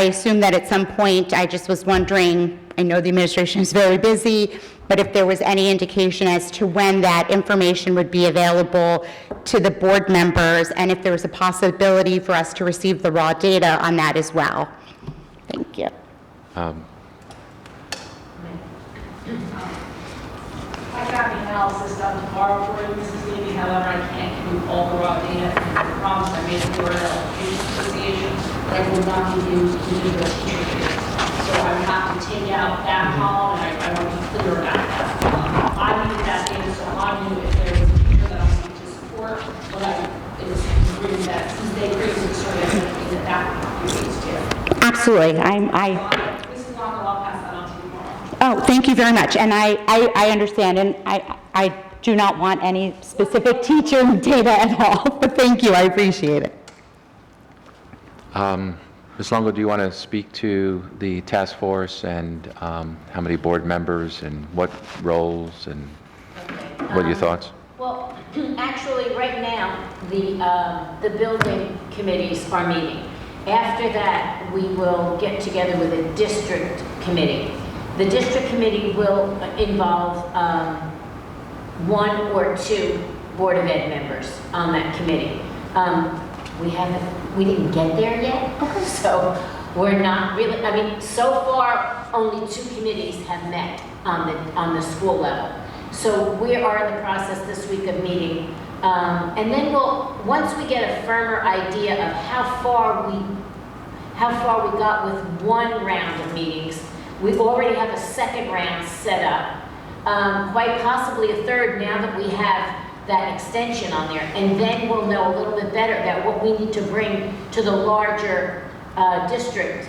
assume that at some point, I just was wondering, I know the administration is very busy, but if there was any indication as to when that information would be available to the board members, and if there was a possibility for us to receive the raw data on that as well. Thank you. I got the analysis done tomorrow for you, Mrs. Levy. However, I can't give you all the raw data. I promise I made it for an education association, but I will not give you individual teacher data. So I would have to take out that column, and I want to be clear about that. I needed that data, so I knew if there was a teacher that I needed to support, but it was written that since they created the survey, that would be used too. Absolutely. This is not, I'll pass that on to you tomorrow. Oh, thank you very much. And I understand, and I do not want any specific teacher data at all, but thank you, I appreciate it. Ms. Longo, do you want to speak to the task force and how many board members and what roles and what are your thoughts? Well, actually, right now, the building committees are meeting. After that, we will get together with a district committee. The district committee will involve one or two Board of Ed members on that committee. We didn't get there yet, so we're not really, I mean, so far, only two committees have met on the school level. So we are in the process this week of meeting. And then once we get a firmer idea of how far we got with one round of meetings, we already have a second round set up, quite possibly a third now that we have that extension on there, and then we'll know a little bit better about what we need to bring to the larger district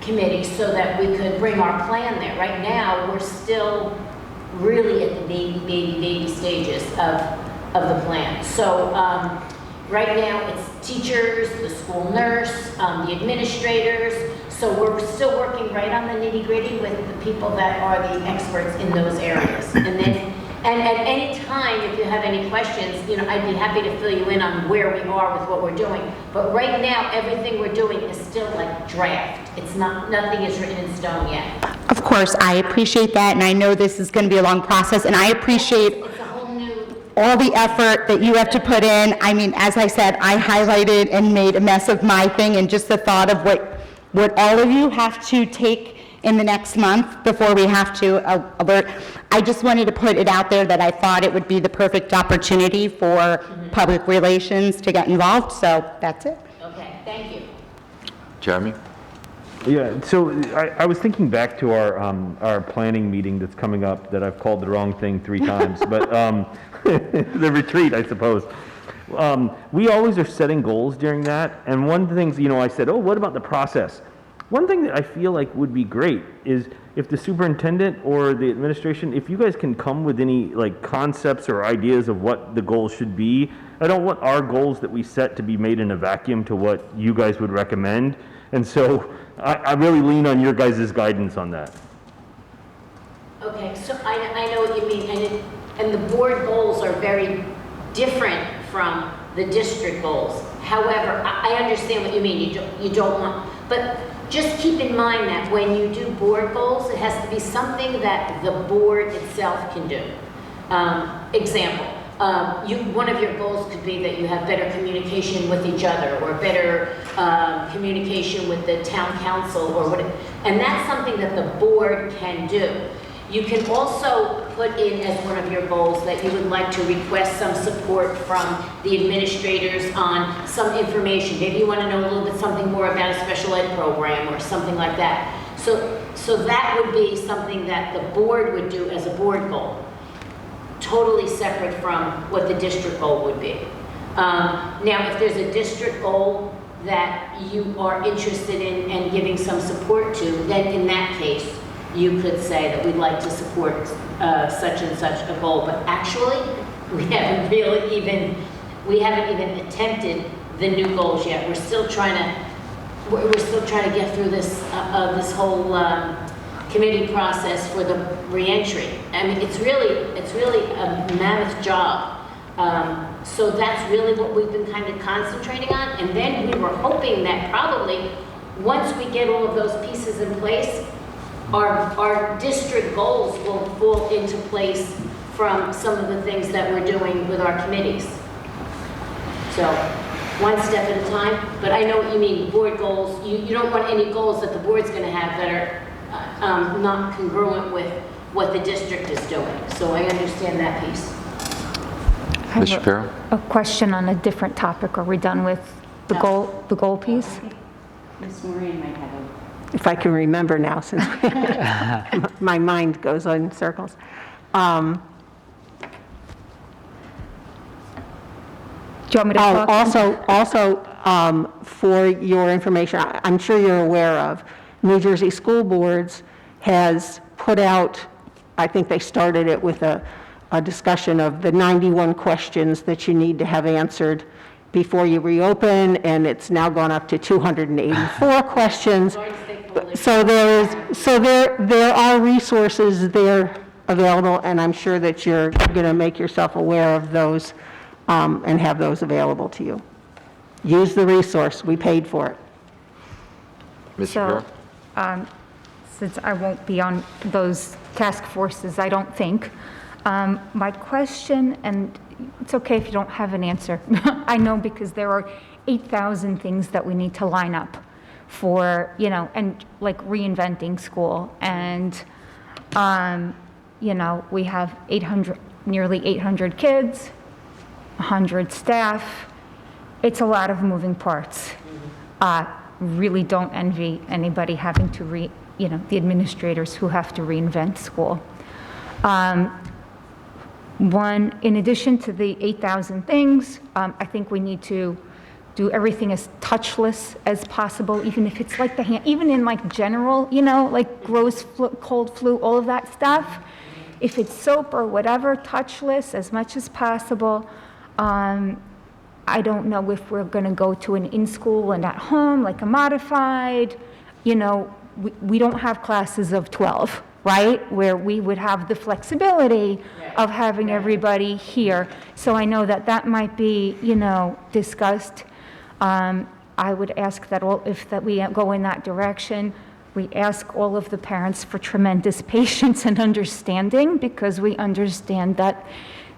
committee so that we could bring our plan there. Right now, we're still really at the baby stages of the plan. So right now, it's teachers, the school nurse, the administrators. So we're still working right on the nitty-gritty with the people that are the experts in those areas. And at any time, if you have any questions, I'd be happy to fill you in on where we are with what we're doing. But right now, everything we're doing is still like draft. It's nothing is written in stone yet. Of course, I appreciate that, and I know this is going to be a long process, and I appreciate It's a whole new. all the effort that you have to put in. I mean, as I said, I highlighted and made a mess of my thing, and just the thought of what all of you have to take in the next month before we have to alert. I just wanted to put it out there that I thought it would be the perfect opportunity for public relations to get involved, so that's it. Okay, thank you. Jeremy? Yeah, so I was thinking back to our planning meeting that's coming up that I've called the wrong thing 3 times, but the retreat, I suppose. We always are setting goals during that, and one of the things, I said, oh, what about the process? One thing that I feel like would be great is if the superintendent or the administration, if you guys can come with any concepts or ideas of what the goals should be. I don't want our goals that we set to be made in a vacuum to what you guys would recommend. And so I really lean on your guys' guidance on that. Okay, so I know what you mean, and the board goals are very different from the district goals. However, I understand what you mean. You don't want, but just keep in mind that when you do board goals, it has to be something that the board itself can do. Example, one of your goals could be that you have better communication with each other, or better communication with the town council, or whatever. And that's something that the board can do. You can also put in as one of your goals that you would like to request some support from the administrators on some information. Maybe you want to know a little bit something more about a special ed program or something like that. So that would be something that the board would do as a board goal, totally separate from what the district goal would be. Now, if there's a district goal that you are interested in and giving some support to, then in that case, you could say that we'd like to support such and such a goal. But actually, we haven't even attempted the new goals yet. We're still trying to get through this whole committee process for the reentry. I mean, it's really a mammoth job. So that's really what we've been kind of concentrating on. And then we were hoping that probably once we get all of those pieces in place, our district goals will fall into place from some of the things that we're doing with our committees. So one step at a time, but I know what you mean, board goals. You don't want any goals that the board's going to have that are not congruent with what the district is doing. So I understand that piece. Ms. Shapiro? A question on a different topic. Are we done with the goal piece? Ms. Maureen might have a... If I can remember now, since my mind goes in circles. Do you want me to talk? Also, for your information, I'm sure you're aware of, New Jersey School Boards has put out, I think they started it with a discussion of the 91 questions that you need to have answered before you reopen, and it's now gone up to 284 questions. So there are resources there available, and I'm sure that you're going to make yourself aware of those and have those available to you. Use the resource. We paid for it. Ms. Shapiro? Since I won't be on those task forces, I don't think, my question, and it's okay if you don't have an answer. I know, because there are 8,000 things that we need to line up for, and like reinventing school. And, we have nearly 800 kids, 100 staff. It's a lot of moving parts. Really don't envy anybody having to the administrators who have to reinvent school. In addition to the 8,000 things, I think we need to do everything as touchless as possible, even if it's like even in like general, like cold flu, all of that stuff. If it's soap or whatever, touchless as much as possible. I don't know if we're going to go to an in-school and at home, like a modified, we don't have classes of 12, right? Where we would have the flexibility of having everybody here. So I know that might be, discussed. I would ask that if we go in that direction, we ask all of the parents for tremendous patience and understanding, because we understand that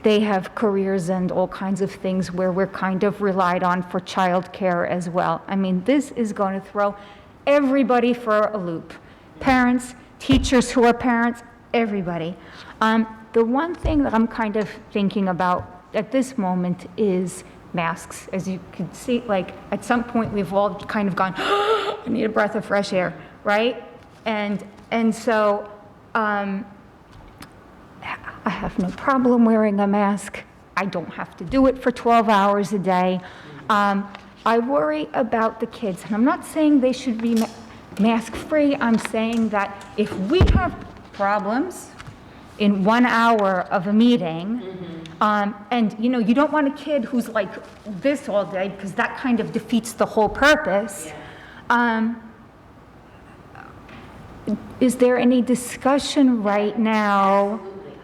they have careers and all kinds of things where we're kind of relied on for childcare as well. I mean, this is going to throw everybody for a loop. Parents, teachers who are parents, everybody. The one thing that I'm kind of thinking about at this moment is masks. As you can see, like at some point we've all kind of gone, I need a breath of fresh air, right? And so I have no problem wearing a mask. I don't have to do it for 12 hours a day. I worry about the kids, and I'm not saying they should be mask-free. I'm saying that if we have problems in 1 hour of a meeting, and you don't want a kid who's like this all day, because that kind of defeats the whole purpose. Is there any discussion right now?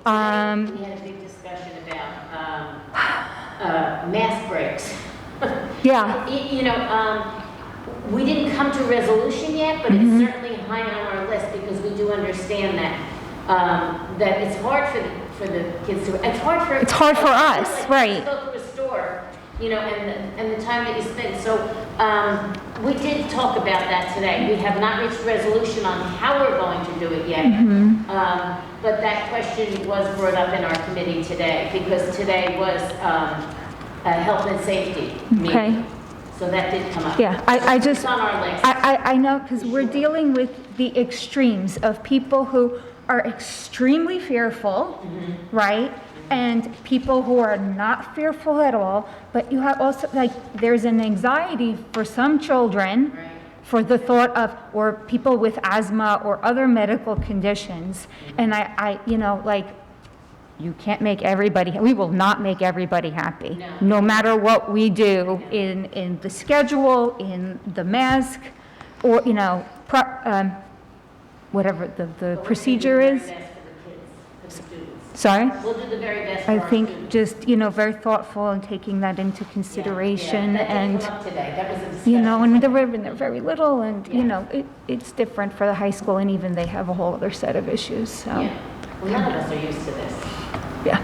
We had a big discussion about mask breaks. Yeah. We didn't come to resolution yet, but it's certainly high on our list, because we do understand that it's hard for the kids to. It's hard for us, right? To go to a store, and the time that you spend. So We did talk about that today. We have not reached a resolution on how we're going to do it yet. But that question was brought up in our committee today, because today was a health and safety meeting. Okay. So that did come up. Yeah, I just, It's on our list. I know, because we're dealing with the extremes of people who are extremely fearful, right? And people who are not fearful at all, but you have also, like, there's an anxiety for some children for the thought of, or people with asthma or other medical conditions. And I you know, like, you can't make everybody, we will not make everybody happy. No matter what we do in the schedule, in the mask, or, you know, whatever the procedure is. Sorry? We'll do the very best for I our think students. just, you know, very thoughtful and taking that into consideration. That did And, come up today. That was a discussion. you know, and they're very little, and, you know, it's different for the high school, and even they have a whole other set of issues, so, Yeah. Well, none of us are used to this. yeah.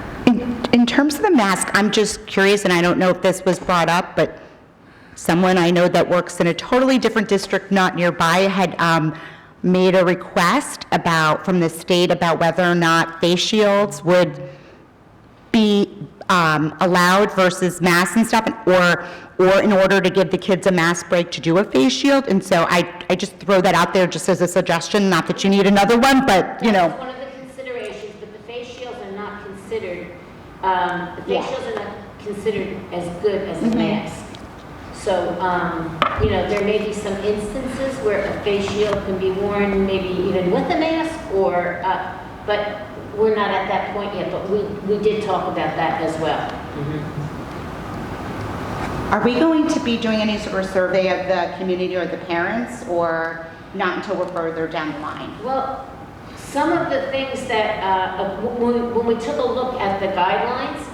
In terms of the mask, I'm just curious, and I don't know if this was brought up, but someone I know that works in a totally different district not nearby had made a request from the state about whether or not face shields would be allowed versus masks and stuff, or in order to give the kids a mask break to do a face shield. And so I just throw that out there just as a suggestion, not that you need another one, but, you know. That's one of the considerations, but the face shields are not considered, the face shields are not considered as good as a mask. So, you know, there may be some instances where a face shield can be worn maybe even with a mask, or, but we're not at that point yet, but we did talk about that as well. Are we going to be doing any sort of survey of the community or the parents, or not until we're further down the line? Well, some of the things that, when we took a look at the guidelines,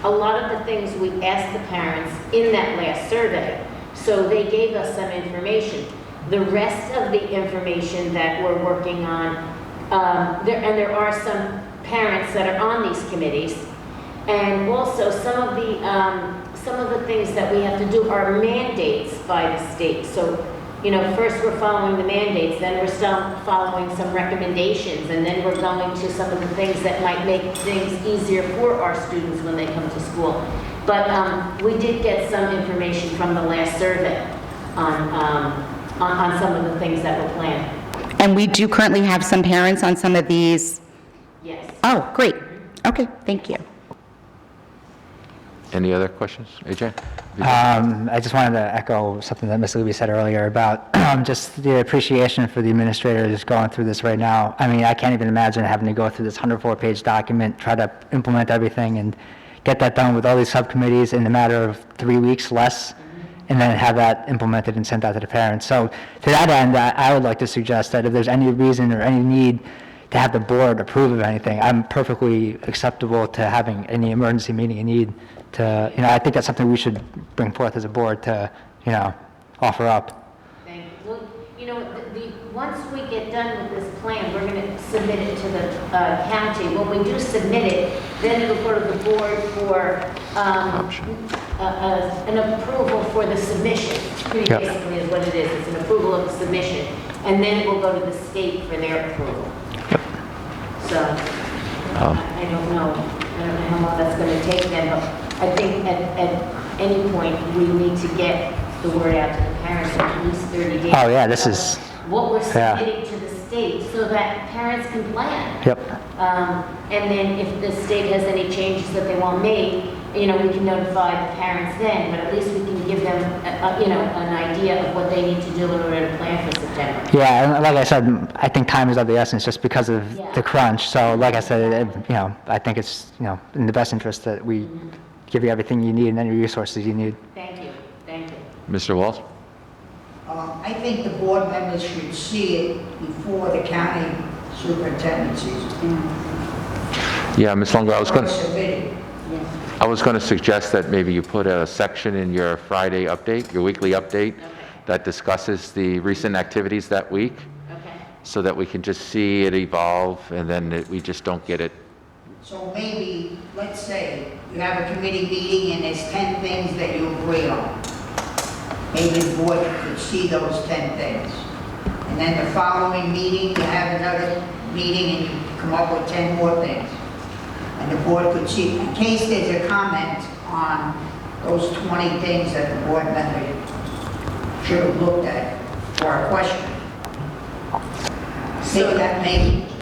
a lot of the things we asked the parents in that last survey, so they gave us some information. The rest of the information that we're working on, there are some parents that are on these committees, and also some of the things that we have to do are mandates by the state. So, you know, first we're following the mandates, then we're still following some recommendations, and then we're going to some of the things that might make things easier for our students when they come to school. But we did get some information from the last survey on some of the things that were planned. And we do currently have some parents on some of these? Yes. Oh, great. Okay, thank you. Any other questions? AJ? I just wanted to echo something that Ms. Luby said earlier about just the appreciation for the administrators going through this right now. I mean, I can't even imagine having to go through this 104-page document, try to implement everything, and get that done with all these subcommittees in a matter of 3 weeks less, and then have that implemented and sent out to the parents. So to that end, I would like to suggest that if there's any reason or any need to have the board approve of anything, I'm perfectly acceptable to having any emergency meeting you need to, you know, I think that's something we should bring forth as a board to, you know, offer up. Thank you. Well, you know, once we get done with this plan, we're going to submit it to the county. When we do submit it, then it'll go to the board for an approval for the submission. Pretty Yep. basically is what it is. It's an approval of the submission. And then it will go to the state for their approval. So, I don't know. I don't know how long that's going to take then, but I think at any point, we need to get the word out to the parents in at least 30 days. Oh, yeah, this is, What we're yeah. submitting to the state so that parents can plan. Yep. And then if the state has any changes that they want made, you know, we can notify the parents then, but at least we can give them, you know, an idea of what they need to do in order to plan for September. Yeah, and like I said, I think time is of the essence just because of the crunch. So like I said, you know, I think it's, you know, in the best interest that we give you everything you need and any resources you need. Thank you, thank you. Mr. Walsh? I think the board members should see it before the county superintendent sees it. Yeah, Ms. Longo, Submitted. I was going to suggest that maybe you put a section in your Friday update, your weekly update, that discusses the recent activities that week, Okay. so that we can just see it evolve, and then we just don't get it. So maybe, let's say, you have a committee meeting and there's 10 things that you agree on. maybe the board could see those 10 things. And then the following meeting, you have another meeting and you come up with 10 more things. And the board could see, in case there's a comment on those 20 things that the board member should have looked at, or a question. I think that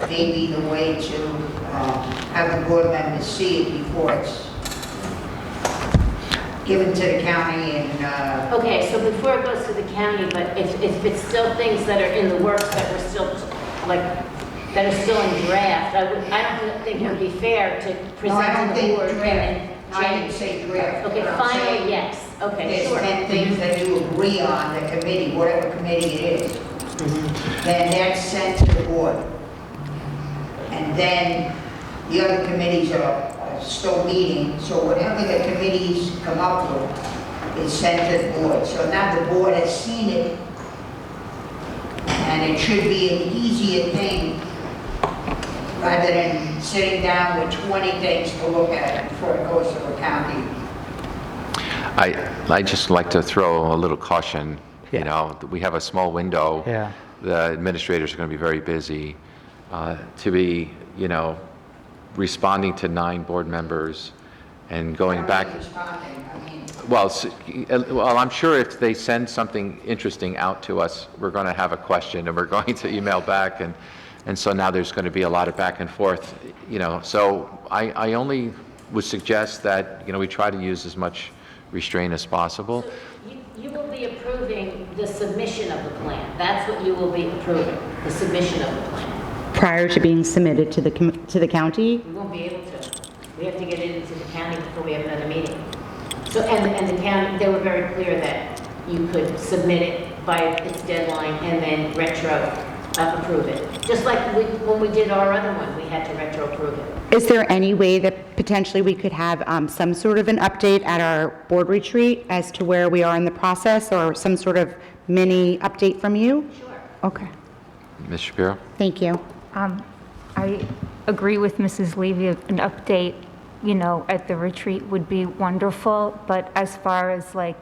may be the way to have the board members see it before it's given to the county and... Okay, so before it goes to the county, but if it's still things that are in the works that we're still, like, that are still in draft, I don't think it would be fair to No, I present don't to the think board. draft. I didn't say draft. Okay, What I'm final, saying, yes, okay, there's sure. 10 things that you agree on, the committee, whatever committee it is. Then that's sent to the board. And then the other committees are still meeting, so whatever the committees come up with is sent to the board. So now the board has seen it, and it should be an easier thing rather than sitting down with 20 things to look at before it goes to the county. I just like to throw a little caution, you know, we have a small window. Yeah. The administrators are going to be very busy. To be, you know, responding to 9 board members and going back. Responding, I mean, Well, I'm sure if they send something interesting out to us, we're going to have a question and we're going to email back, and so now there's going to be a lot of back and forth, you know. So I only would suggest that, you know, we try to use as much restraint as possible. So you will be approving the submission of the plan. That's what you will be approving, the submission of the plan. Prior to being submitted to the county? We won't be able to. We have to get it into the county before we have another meeting. So, and the county, they were very clear that you could submit it by its deadline and then approve it. Just like when we did our other one, we had to retro approve it. Is there any way that potentially we could have some sort of an update at our board retreat as to where we are in the process, or some sort of mini update from you? Sure. Okay, Ms. Shapiro? thank you. I agree with Mrs. Levy, an update, you know, at the retreat would be wonderful, but as far as like,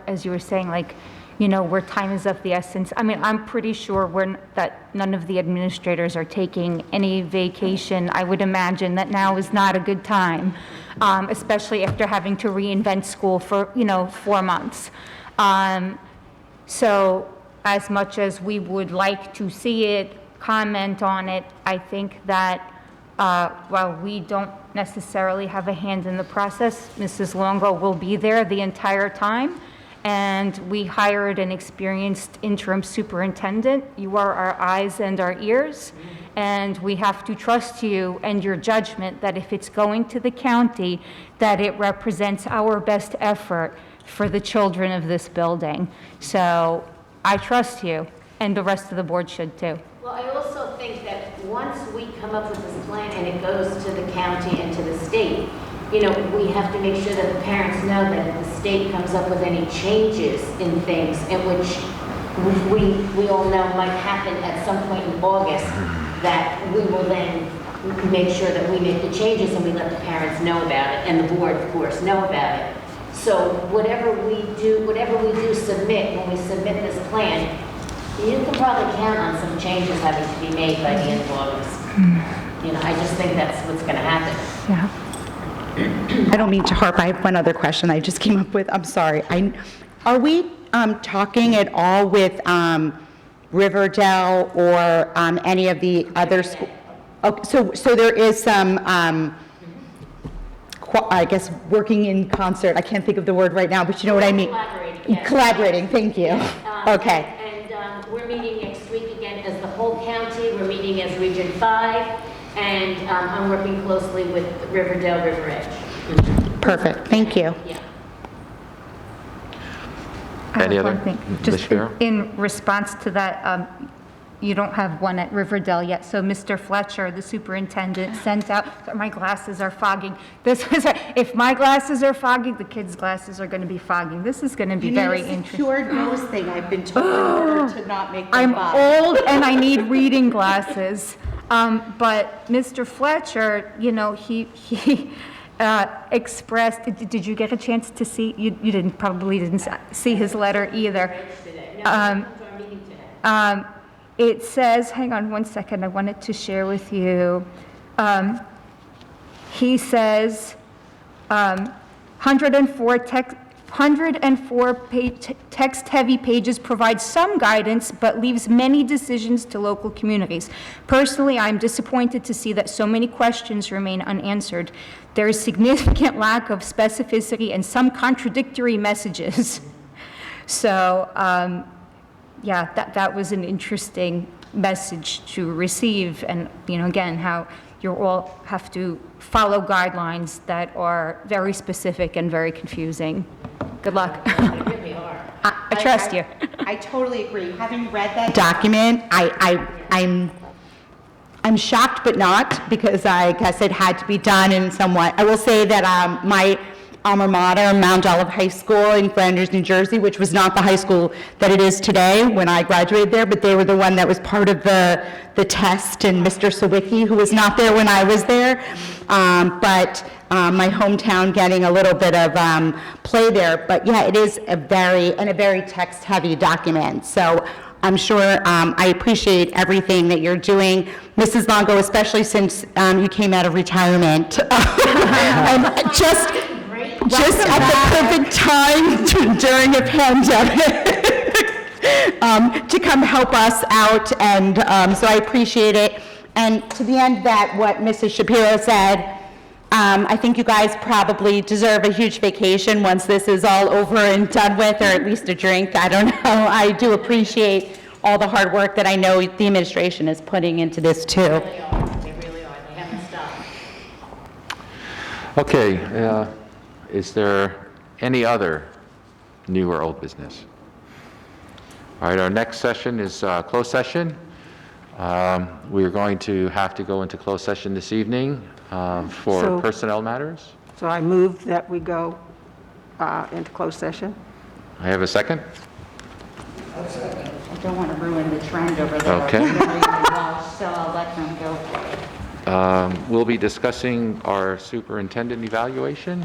as you were saying, like, you know, where time is of the essence, I mean, I'm pretty sure that none of the administrators are taking any vacation. I would imagine that now is not a good time, especially after having to reinvent school for, you know, 4 months. So as much as we would like to see it, comment on it, I think that while we don't necessarily have a hand in the process, Mrs. Longo will be there the entire time, and we hired an experienced interim superintendent. You are our eyes and our ears, and we have to trust you and your judgment that if it's going to the county, that it represents our best effort for the children of this building. So I trust you, and the rest of the board should too. Well, I also think that once we come up with this plan and it goes to the county and to the state, you know, we have to make sure that the parents know that if the state comes up with any changes in things, in which we all know might happen at some point in August, that we will then make sure that we make the changes and we let the parents know about it, and the board, of course, know about it. So whatever we do submit, when we submit this plan, you can probably count on some changes having to be made by the end of August. You know, I just think that's what's going to happen. Yeah. I don't mean to harp, I have one other question I just came up with, I'm sorry. Are we talking at all with Riverdale or any of the other schools? Oh, so there is some, I guess, working in concert, I can't think of the word right now, but you know what I mean? Collaborating, yes. Collaborating, thank you. Okay. And we're meeting next week again as the whole county. We're meeting as Region 5, and I'm working closely with Riverdale, River Edge. Perfect, thank you. Yeah. I have Any other? one thing. Ms. Just Shapiro? in response to that, you don't have one at Riverdale yet, so Mr. Fletcher, the superintendent, sent out, my glasses are fogging. If my glasses are fogging, the kids' glasses are going to be fogging. This is going to be very interesting. nose thing, I've been told, in order to not make I'm old and I need reading glasses. But Mr. Fletcher, you know, he expressed, did you get a chance to see, you didn't, probably didn't see his letter either. It says, hang on one second, I wanted to share with you. He says, 104 text-heavy pages provide some guidance, but leaves many decisions to local communities. Personally, I'm disappointed to see that so many questions remain unanswered. There is significant lack of specificity and some contradictory messages. So, yeah, that was an interesting message to receive, and, again, how you all have to follow guidelines that are very specific and very confusing. Good luck. I trust you. I totally agree. Having read that document, I'm shocked but not, because I guess it had to be done in somewhat. I will say that my alma mater, Mount Olive High School in Flanders, New Jersey, which was not the high school that it is today when I graduated there, but they were the one that was part of the test, and Mr. Sawicki, who was not there when I was there, but my hometown getting a little bit of play there. But yeah, it is a very text-heavy document. So I'm sure I appreciate everything that you're doing, Mrs. Longo, especially since you came out of retirement. And just at the perfect time during a pandemic to come help us out, and so I appreciate it. And to the end that what Mrs. Shapiro said, I think you guys probably deserve a huge vacation once this is all over and done with, or at least a drink, I don't know. I do appreciate all the hard work that I know the administration is putting into this too. They really are, they haven't stopped. Okay, is there any other new or old business? All right, our next session is closed session. We are going to have to go into closed session this evening for So- personnel matters. So I move that we go into closed session. I have a second? I don't want to ruin the trend over there. Okay. So I'll let them go. We'll be discussing our superintendent evaluation.